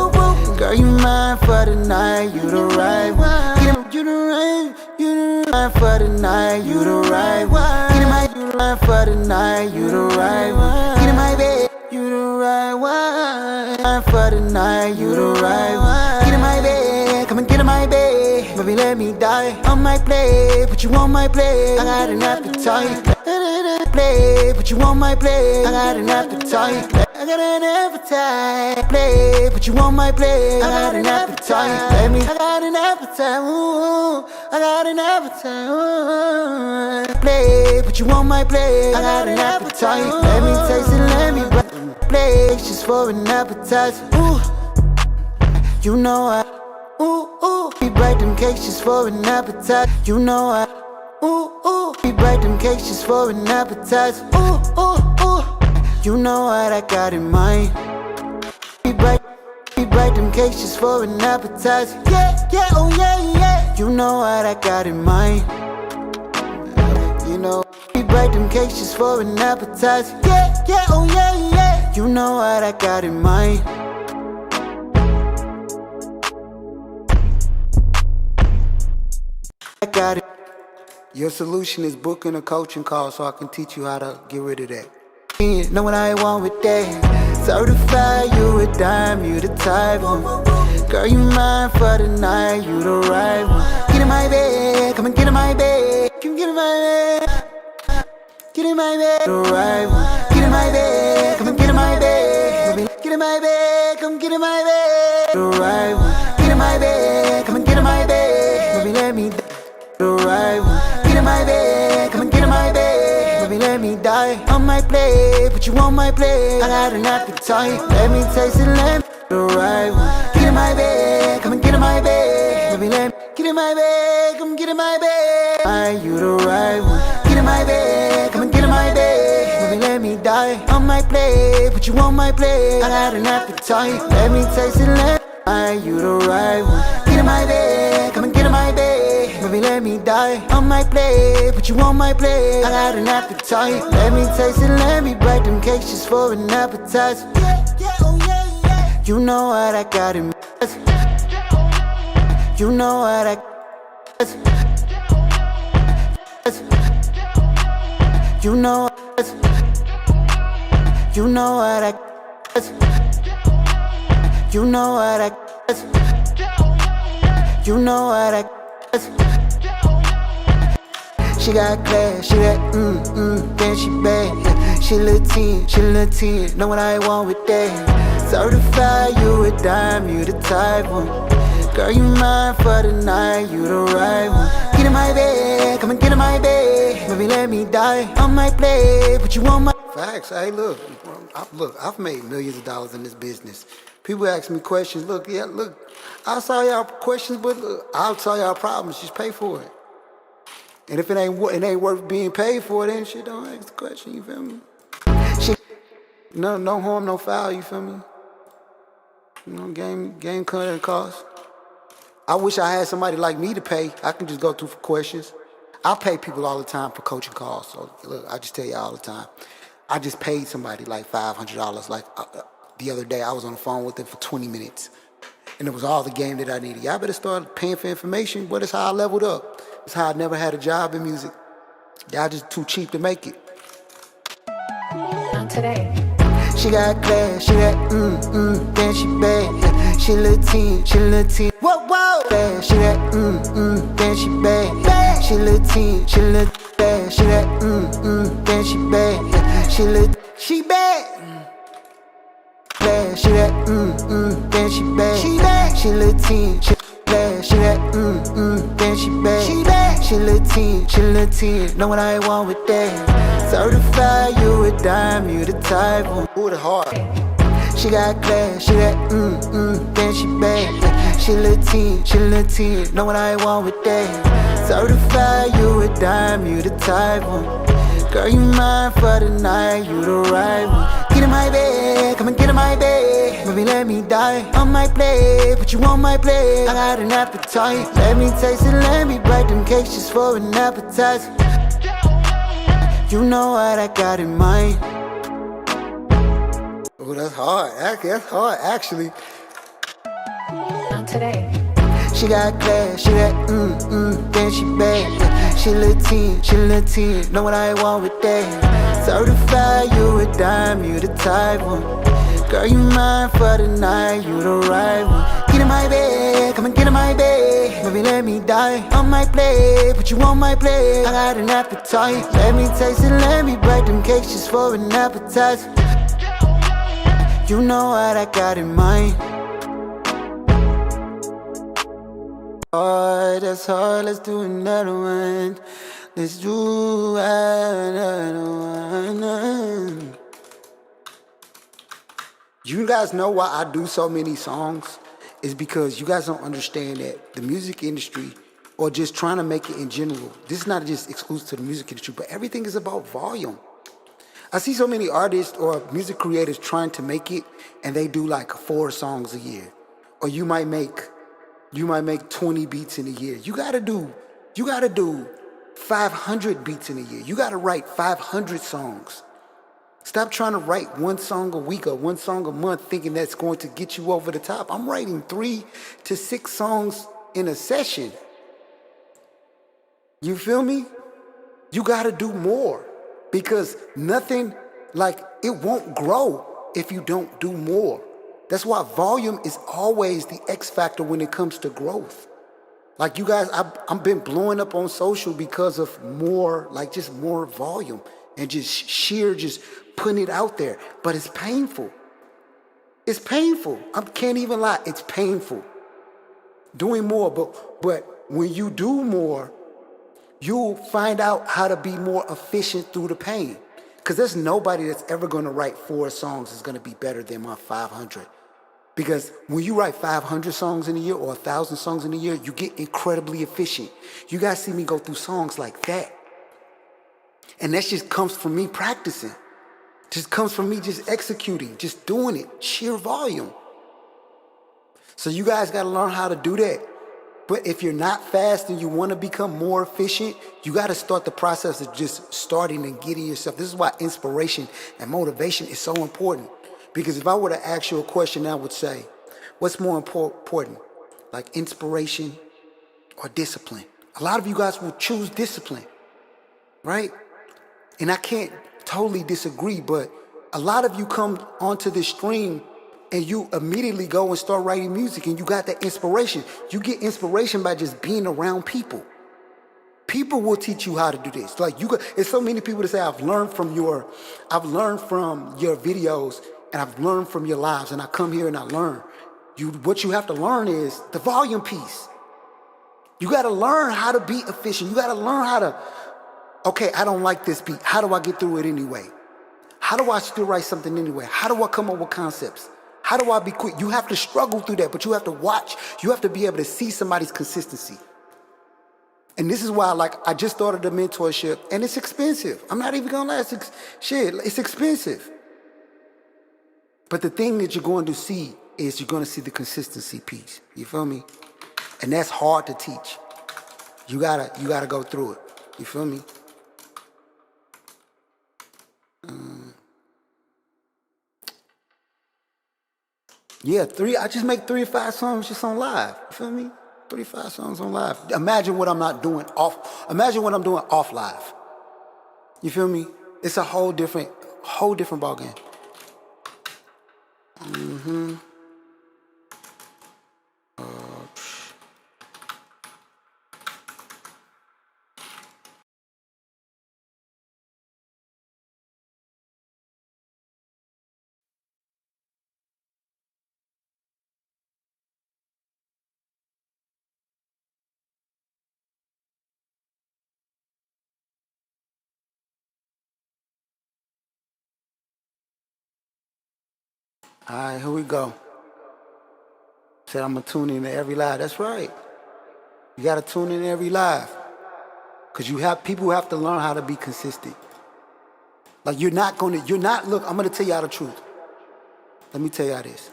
Girl, you mine for the night, you the right one. You the right, you the right for the night, you the right one. Get in my, you the right for the night, you the right one. Get in my bed, you the right one. For the night, you the right one. Get in my bed, come and get in my bed. Baby, let me die on my plate, put you on my plate. I got an appetite. Play, put you on my plate. I got an appetite. I got an appetite. Play, put you on my plate. I got an appetite. Let me. I got an appetite. Ooh, I got an appetite. Ooh. Play, put you on my plate. I got an appetite. Let me taste it. Let me play. It's just for an appetizer. Ooh, you know I. Ooh, we break them cakes just for an appetizer. You know I. Ooh, we break them cakes just for an appetizer. Ooh, you know what I got in mind. We break them cakes just for an appetizer. Yeah, oh yeah. You know what I got in mind. You know, we break them cakes just for an appetizer. Yeah, oh yeah. You know what I got in mind. I got it. Your solution is booking a coaching call so I can teach you how to get rid of that. Know what I want with that. Certified, you a dime, you the type one. Girl, you mine for the night, you the right one. Get in my bed, come and get in my bed. Come get in my bed. Get in my bed, the right one. Get in my bed, come and get in my bed. Get in my bed, come get in my bed. The right one. Get in my bed, come and get in my bed. Baby, let me the right one. Get in my bed, come and get in my bed. Baby, let me die on my plate, put you on my plate. I got an appetite, let me taste it, let me the right one. Get in my bed, come and get in my bed. Baby, let me get in my bed, come get in my bed. You the right one. Get in my bed, come and get in my bed. Baby, let me die on my plate, put you on my plate. I got an appetite, let me taste it, let me. You the right one. Get in my bed, come and get in my bed. Baby, let me die on my plate, put you on my plate. I got an appetite, let me taste it, let me break them cakes just for an appetizer. Yeah. You know what I got in mind. You know what I. You know. You know what I. You know what I. You know what I. She got class, she that, then she bad. She little 10, know what I want with that. Certified, you a dime, you the type one. Girl, you mine for the night, you the right one. Get in my bed, come and get in my bed. Maybe let me die on my plate, but you want my facts. Hey, look, I've made millions of dollars in this business. People ask me questions. Look, I'll solve y'all questions, but look, I'll solve y'all problems. Just pay for it. And if it ain't worth being paid for, then shit, don't ask the question. You feel me? Shit, no harm, no foul. You feel me? You know, game content cost. I wish I had somebody like me to pay. I can just go through for questions. I pay people all the time for coaching calls. So look, I just tell you all the time. I just paid somebody like $500. Like the other day, I was on the phone with them for 20 minutes, and it was all the game that I needed. Y'all better start paying for information. But it's how I leveled up. It's how I never had a job in music. Y'all just too cheap to make it. Not today. She got class, she got then she bad. She little teen, whoa. Bad, she got then she bad. She little bad. She got then she bad. She bad. Bad, she got then she bad. She bad. She little teen, bad. She got then she bad. She bad. She little teen, know what I want with that. Certified, you a dime, you the type one. Who the heart? She got class, she got then she bad. She little teen, know what I want with that. Certified, you a dime, you the type one. Girl, you mine for the night, you the right one. Get in my bed, come and get in my bed. Maybe let me die on my plate, but you on my plate. I got an appetite, let me taste it, let me bite them cakes just for an appetizer. You know what I got in mind. Oh, that's hard. That's hard, actually. Not today. She got class, she got then she bad. She little teen, know what I want with that. Certified, you a dime, you the type one. Girl, you mine for the night, you the right one. Get in my bed, come and get in my bed. Maybe let me die on my plate, but you on my plate. I got an appetite, let me taste it, let me bite them cakes just for an appetizer. You know what I got in mind. Hard, that's hard, let's do another one. Let's do another one. You guys know why I do so many songs? It's because you guys don't understand that the music industry, or just trying to make it in general, this is not just exclusive to the music industry, but everything is about volume. I see so many artists or music creators trying to make it, and they do like 4 songs a year. Or you might make 20 beats in a year. You gotta do 500 beats in a year. You gotta write 500 songs. Stop trying to write 1 song a week or 1 song a month thinking that's going to get you over the top. I'm writing 3 to 6 songs in a session. You feel me? You gotta do more, because nothing, like, it won't grow if you don't do more. That's why volume is always the X factor when it comes to growth. Like, you guys, I've been blowing up on social because of more, like, just more volume and just just putting it out there. But it's painful. It's painful. I can't even lie. It's painful. Doing more, but when you do more, you'll find out how to be more efficient through the pain. Because there's nobody that's ever going to write 4 songs that's going to be better than my 500. Because when you write 500 songs in a year or 1,000 songs in a year, you get incredibly efficient. You guys see me go through songs like that. And that just comes from me practicing. Just comes from me just executing, just doing it, sheer volume. So you guys got to learn how to do that. But if you're not fast and you want to become more efficient, you got to start the process of just starting and getting yourself. This is why inspiration and motivation is so important. Because if I were to ask you a question, I would say, what's more important? Like inspiration or discipline? A lot of you guys will choose discipline, right? And I can't totally disagree, but a lot of you come onto this stream and you immediately go and start writing music, and you got that inspiration. You get inspiration by just being around people. People will teach you how to do this. Like, there's so many people that say, I've learned from your videos, and I've learned from your lives, and I come here and I learn. What you have to learn is the volume piece. You got to learn how to be efficient. You got to learn how to, okay, I don't like this beat. How do I get through it anyway? How do I still write something anyway? How do I come up with concepts? How do I be quick? You have to struggle through that, but you have to watch. You have to be able to see somebody's consistency. And this is why, like, I just started the mentorship, and it's expensive. I'm not even gonna lie, it's expensive. But the thing that you're going to see is you're gonna see the consistency piece. You feel me? And that's hard to teach. You gotta go through it. You feel me? Yeah, I just make 3 or 5 songs just on live. You feel me? 3 or 5 songs on live. Imagine what I'm doing off live. You feel me? It's a whole different ballgame. All right, here we go. Said I'm gonna tune in to every live. That's right. You gotta tune in to every live. Cause people have to learn how to be consistent. Like look, I'm gonna tell y'all the truth. Let me tell y'all this.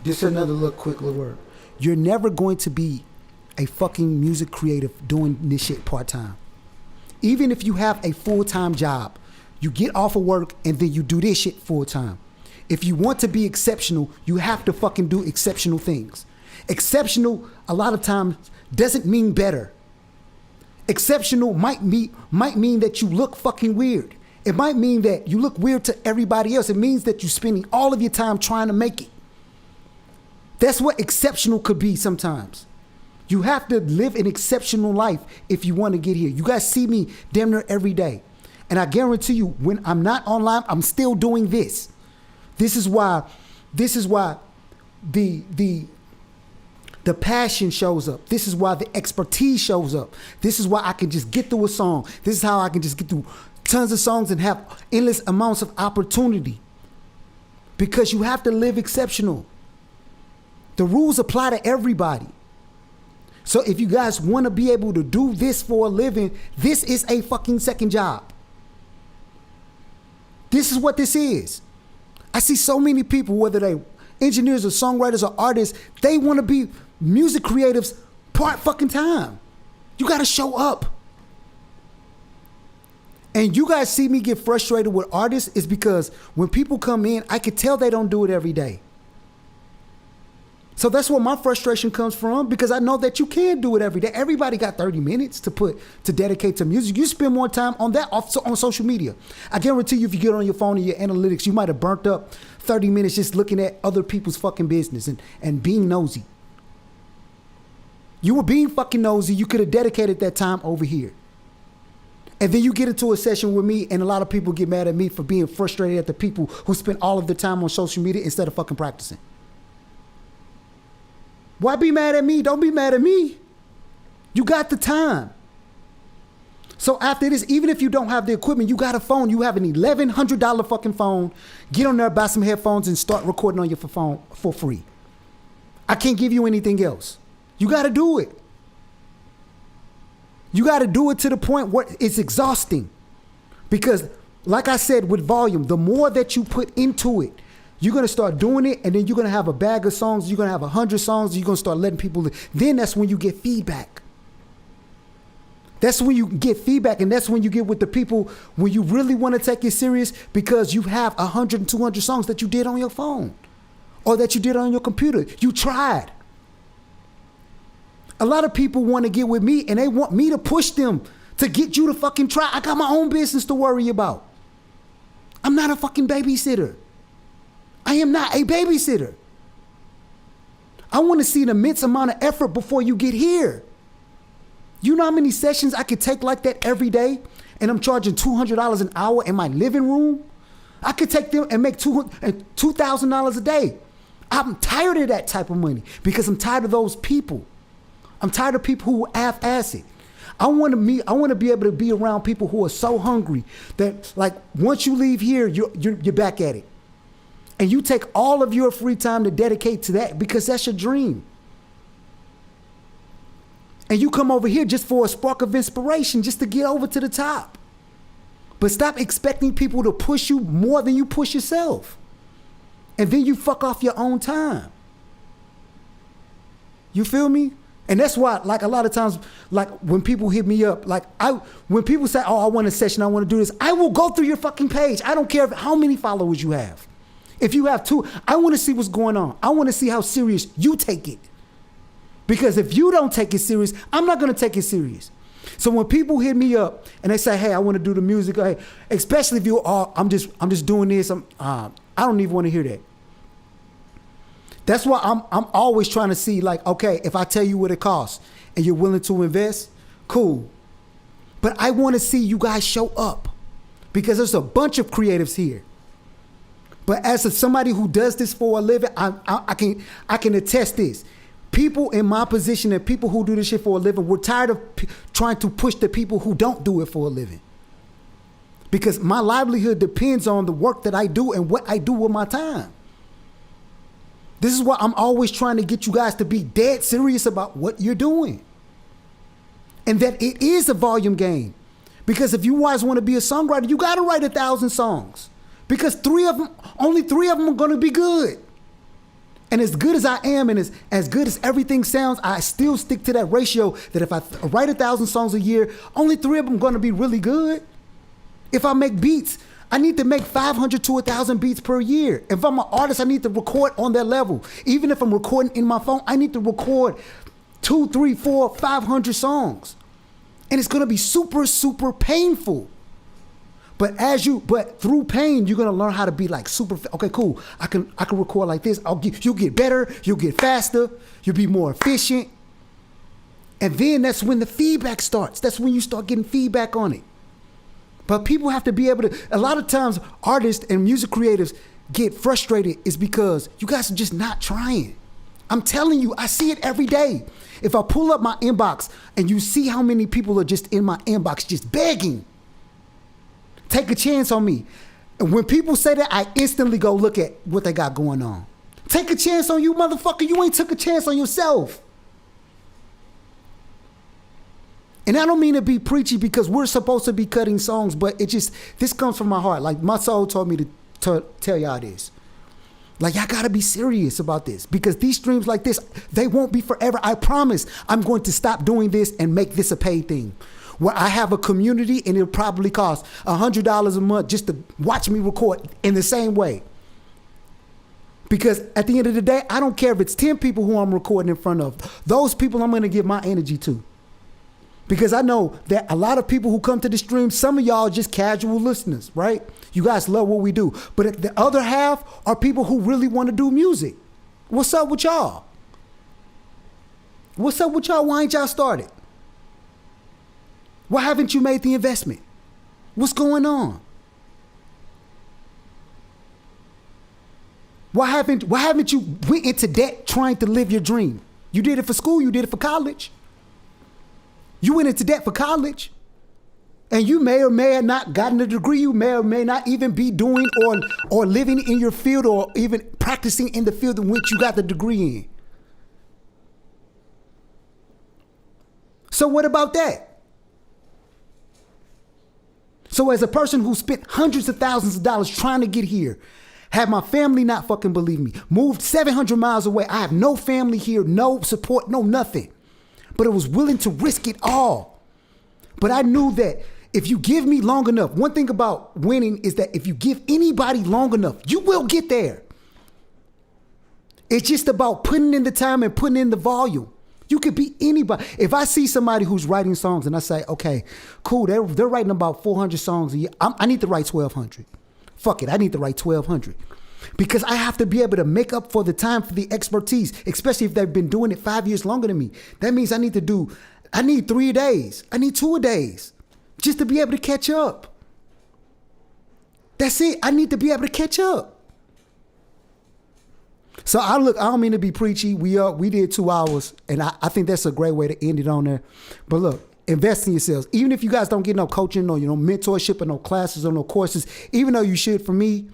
Just another quick little word. You're never going to be a fucking music creative doing this shit part-time. Even if you have a full-time job, you get off of work and then you do this shit full-time. If you want to be exceptional, you have to fucking do exceptional things. Exceptional, a lot of times, doesn't mean better. Exceptional might mean that you look fucking weird. It might mean that you look weird to everybody else. It means that you're spending all of your time trying to make it. That's what exceptional could be sometimes. You have to live an exceptional life if you want to get here. You guys see me damn near every day. And I guarantee you, when I'm not online, I'm still doing this. This is why the passion shows up. This is why the expertise shows up. This is why I can just get through a song. This is how I can just get through tons of songs and have endless amounts of opportunity. Because you have to live exceptional. The rules apply to everybody. So if you guys want to be able to do this for a living, this is a fucking second job. This is what this is. I see so many people, whether they engineers or songwriters or artists, they want to be music creatives part fucking time. You got to show up. And you guys see me get frustrated with artists is because when people come in, I can tell they don't do it every day. So that's where my frustration comes from, because I know that you can do it every day. Everybody got 30 minutes to dedicate to music. You spend more time on that on social media. I guarantee you, if you get on your phone and your analytics, you might have burnt up 30 minutes just looking at other people's fucking business and being nosy. You were being fucking nosy. You could have dedicated that time over here. And then you get into a session with me and a lot of people get mad at me for being frustrated at the people who spend all of their time on social media instead of fucking practicing. Why be mad at me? Don't be mad at me. You got the time. So after this, even if you don't have the equipment, you got a phone. You have an $1,100 fucking phone. Get on there, buy some headphones, and start recording on your phone for free. I can't give you anything else. You got to do it. You got to do it to the point where it's exhausting. Because, like I said, with volume, the more that you put into it, you're going to start doing it, and then you're going to have a bag of songs. You're going to have 100 songs. You're going to start letting people. Then that's when you get feedback. That's when you get feedback, and that's when you get with the people when you really want to take it serious, because you have 100 and 200 songs that you did on your phone or that you did on your computer. You tried. A lot of people want to get with me, and they want me to push them to get you to fucking try. I got my own business to worry about. I'm not a fucking babysitter. I am not a babysitter. I want to see an immense amount of effort before you get here. You know how many sessions I could take like that every day? and I'm charging $200 an hour in my living room, I could take them and make $2,000 a day. I'm tired of that type of money because I'm tired of those people. I'm tired of people who half-ass it. I want to be able to be around people who are so hungry that, like, once you leave here, you're back at it. And you take all of your free time to dedicate to that because that's your dream. And you come over here just for a spark of inspiration, just to get over to the top. But stop expecting people to push you more than you push yourself. And then you fuck off your own time. You feel me? And that's why, like, a lot of times, like, when people hit me up, like, when people say, oh, I want a session, I want to do this, I will go through your fucking page. I don't care how many followers you have. If you have 2, I want to see what's going on. I want to see how serious you take it. Because if you don't take it serious, I'm not going to take it serious. So when people hit me up and they say, hey, I want to do the music, hey, especially if you are, I'm just doing this, I don't even want to hear that. That's why I'm always trying to see, like, okay, if I tell you what it costs and you're willing to invest, cool. But I want to see you guys show up because there's a bunch of creatives here. But as somebody who does this for a living, I can attest this. People in my position and people who do this shit for a living, we're tired of trying to push the people who don't do it for a living. Because my livelihood depends on the work that I do and what I do with my time. This is why I'm always trying to get you guys to be dead serious about what you're doing. And that it is a volume game. Because if you guys want to be a songwriter, you got to write 1,000 songs. Because only three of them are going to be good. And as good as I am and as good as everything sounds, I still stick to that ratio that if I write 1,000 songs a year, only 3 of them are going to be really good. If I make beats, I need to make 500 to 1,000 beats per year. If I'm an artist, I need to record on that level. Even if I'm recording in my phone, I need to record 2, 3, 4, 500 songs. And it's going to be super, super painful. But through pain, you're gonna learn how to be like super. Okay, cool. I can record like this. You'll get better. You'll get faster. You'll be more efficient. And then that's when the feedback starts. That's when you start getting feedback on it. But people have to be able to. A lot of times, artists and music creatives get frustrated is because you guys are just not trying. I'm telling you, I see it every day. If I pull up my inbox and you see how many people are just in my inbox just begging. Take a chance on me. And when people say that, I instantly go look at what they got going on. Take a chance on you, motherfucker. You ain't took a chance on yourself. And I don't mean to be preachy because we're supposed to be cutting songs, but this comes from my heart. Like, my soul told me to tell y'all this. Like, y'all gotta be serious about this because these streams like this, they won't be forever. I promise I'm going to stop doing this and make this a paid thing. Where I have a community and it'll probably cost $100 a month just to watch me record in the same way. Because at the end of the day, I don't care if it's 10 people who I'm recording in front of. Those people I'm gonna give my energy to. Because I know that a lot of people who come to the stream, some of y'all are just casual listeners, right? You guys love what we do. But the other half are people who really want to do music. What's up with y'all? What's up with y'all? Why ain't y'all started? Why haven't you made the investment? What's going on? Why haven't you went into debt trying to live your dream? You did it for school, you did it for college. You went into debt for college. And you may or may have not gotten a degree. You may or may not even be doing or living in your field or even practicing in the field in which you got the degree in. So what about that? So as a person who spent hundreds of thousands of dollars trying to get here, had my family not fucking believe me, moved 700 miles away, I have no family here, no support, no nothing. But I was willing to risk it all. But I knew that if you give me long enough, one thing about winning is that if you give anybody long enough, you will get there. It's just about putting in the time and putting in the volume. You could be anybody. If I see somebody who's writing songs and I say, okay, cool, they're writing about 400 songs a year. I need to write 1,200. Fuck it, I need to write 1,200. Because I have to be able to make up for the time, for the expertise, especially if they've been doing it 5 years longer than me. That means I need 3 days. I need 2 days. just to be able to catch up. That's it. I need to be able to catch up. So I don't mean to be preachy. We did 2 hours, and I think that's a great way to end it on there. But look, invest in yourselves. Even if you guys don't get no coaching or mentorship or no classes or no courses, even though you should, for me,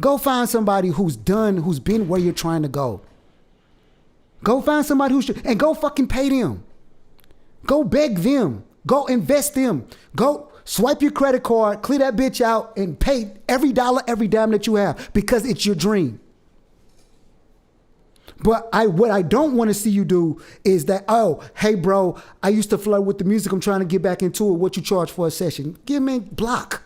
go find somebody who's been where you're trying to go. Go find somebody and go fucking pay them. Go beg them. Go invest them. Go swipe your credit card, clear that bitch out, and pay every dollar, every dime that you have, because it's your dream. But what I don't want to see you do is that, oh, hey, bro, I used to flirt with the music. I'm trying to get back into it. What you charge for a session? Give me block.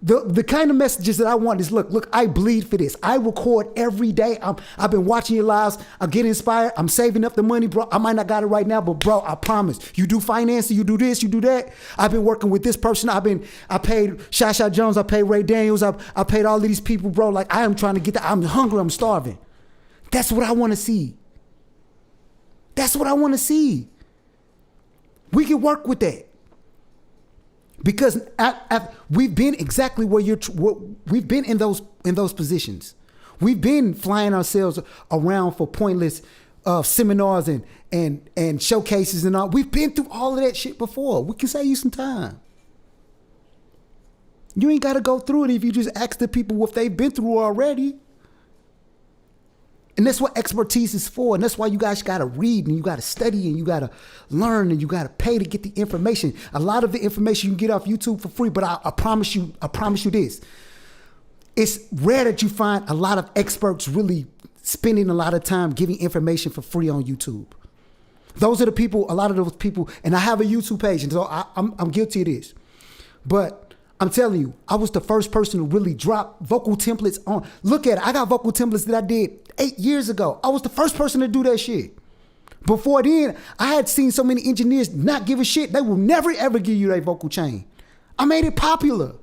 The kind of messages that I want is, look, I bleed for this. I record every day. I've been watching your lives. I get inspired. I'm saving up the money, bro. I might not got it right now, but bro, I promise. You do financing, you do this, you do that. I've been working with this person. I paid Shasha Jones. I paid Ray Daniels. I paid all of these people, bro. Like, I am trying to get that. I'm hungry. I'm starving. That's what I want to see. That's what I want to see. We can work with that. Because we've been exactly where we've been in those positions. We've been flying ourselves around for pointless seminars and showcases and all. We've been through all of that shit before. We can save you some time. You ain't got to go through it if you just ask the people what they've been through already. And that's what expertise is for. And that's why you guys got to read and you got to study and you got to learn and you got to pay to get the information. A lot of the information you can get off YouTube for free, but I promise you this. It's rare that you find a lot of experts really spending a lot of time giving information for free on YouTube. Those are the people, a lot of those people, and I have a YouTube page, and so I'm guilty of this. But I'm telling you, I was the first person to really drop vocal templates on. Look at it. I got vocal templates that I did 8 years ago. I was the first person to do that shit. Before then, I had seen so many engineers not give a shit. They will never, ever give you their vocal chain. I made it popular.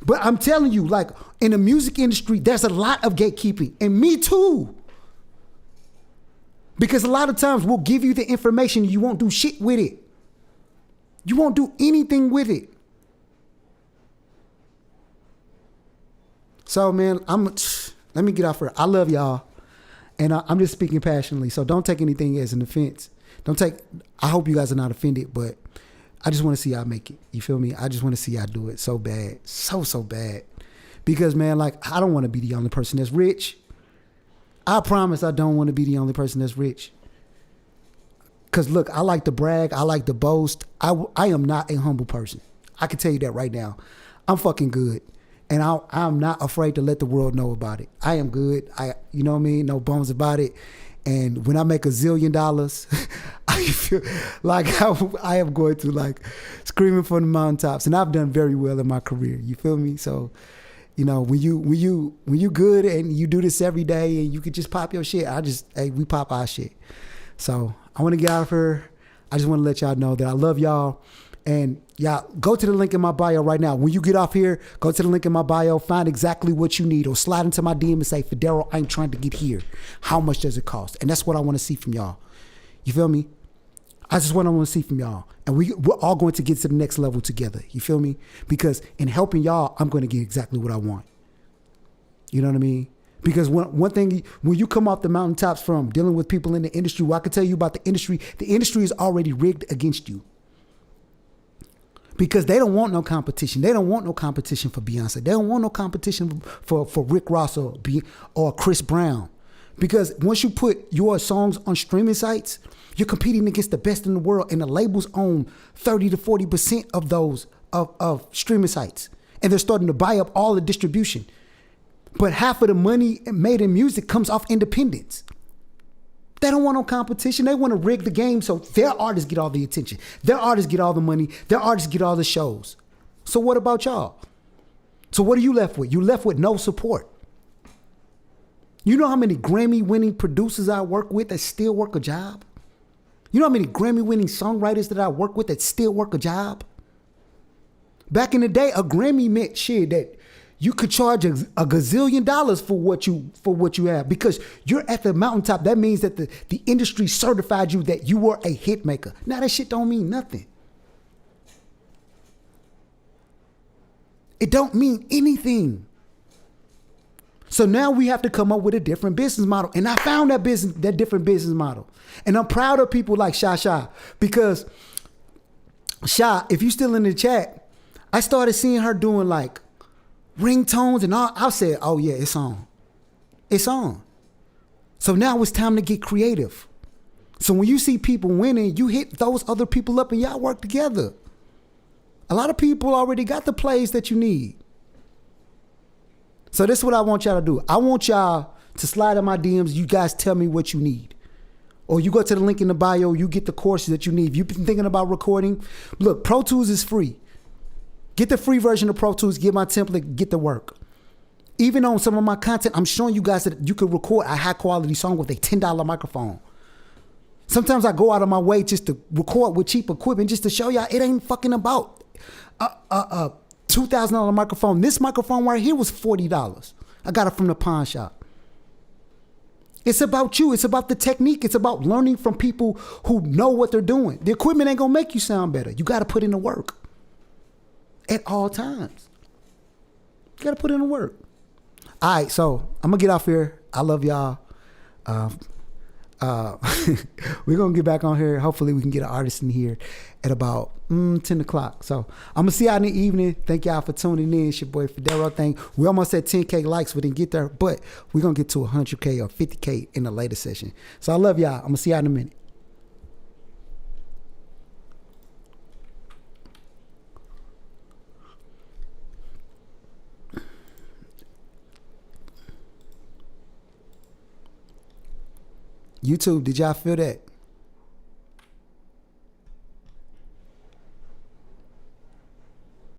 But I'm telling you, like, in the music industry, there's a lot of gatekeeping. And me too. Because a lot of times we'll give you the information and you won't do shit with it. You won't do anything with it. So, man, let me get off here. I love y'all. And I'm just speaking passionately. So don't take anything as an offense. I hope you guys are not offended, but I just want to see y'all make it. You feel me? I just want to see y'all do it so bad. So bad. Because, man, like, I don't want to be the only person that's rich. I promise I don't want to be the only person that's rich. Because, look, I like to brag. I like to boast. I am not a humble person. I can tell you that right now. I'm fucking good. And I'm not afraid to let the world know about it. I am good. You know what I mean? No bones about it. And when I make $1 zillion, I feel like I am going to, like, screaming from the mountaintops. And I've done very well in my career. You feel me? So, you know, when you good and you do this every day and you can just pop your shit, we pop our shit. So I want to get out of here. I just want to let y'all know that I love y'all. And y'all, go to the link in my bio right now. When you get off here, go to the link in my bio, find exactly what you need, or slide into my DM and say, Fedarro, I'm trying to get here. How much does it cost? And that's what I want to see from y'all. You feel me? I just want to see from y'all. And we're all going to get to the next level together. You feel me? Because in helping y'all, I'm going to get exactly what I want. You know what I mean? Because one thing, when you come off the mountaintops from dealing with people in the industry, well, I can tell you about the industry is already rigged against you. Because they don't want no competition. They don't want no competition for Beyonce. They don't want no competition for Rick Ross or Chris Brown. Because once you put your songs on streaming sites, you're competing against the best in the world, and the labels own 30 to 40% of those of streaming sites. And they're starting to buy up all the distribution. But half of the money made in music comes off independence. They don't want no competition. They want to rig the game so their artists get all the attention. Their artists get all the money. Their artists get all the shows. So what about y'all? So what are you left with? You're left with no support. You know how many Grammy-winning producers I work with that still work a job? You know how many Grammy-winning songwriters that I work with that still work a job? Back in the day, a Grammy meant shit that you could charge a gazillion dollars for what you have because you're at the mountaintop. That means that the industry certified you that you were a hit maker. Now that shit don't mean nothing. It don't mean anything. So now we have to come up with a different business model. And I found that different business model. And I'm proud of people like Sha because Sha, if you still in the chat, I started seeing her doing like ringtones and all. I said, oh yeah, it's on. It's on. So now it's time to get creative. So when you see people winning, you hit those other people up and y'all work together. A lot of people already got the plays that you need. So this is what I want y'all to do. I want y'all to slide in my DMs. You guys tell me what you need. Or you go to the link in the bio, you get the courses that you need. If you've been thinking about recording, look, Pro Tools is free. Get the free version of Pro Tools, get my template, get to work. Even on some of my content, I'm showing you guys that you can record a high quality song with a $10 microphone. Sometimes I go out of my way just to record with cheap equipment just to show y'all it ain't fucking about a $2,000 microphone. This microphone right here was $40. I got it from the pawn shop. It's about you. It's about the technique. It's about learning from people who know what they're doing. The equipment ain't gonna make you sound better. You gotta put in the work at all times. You gotta put in the work. All right, so I'm gonna get off here. I love y'all. We're gonna get back on here. Hopefully we can get an artist in here at about 10 o'clock. So I'm gonna see y'all in the evening. Thank y'all for tuning in. It's your boy Fedarro. We almost at 10K likes. We didn't get there, but we're gonna get to 100K or 50K in the later session. So I love y'all. I'm gonna see y'all in a minute. YouTube, did y'all feel that?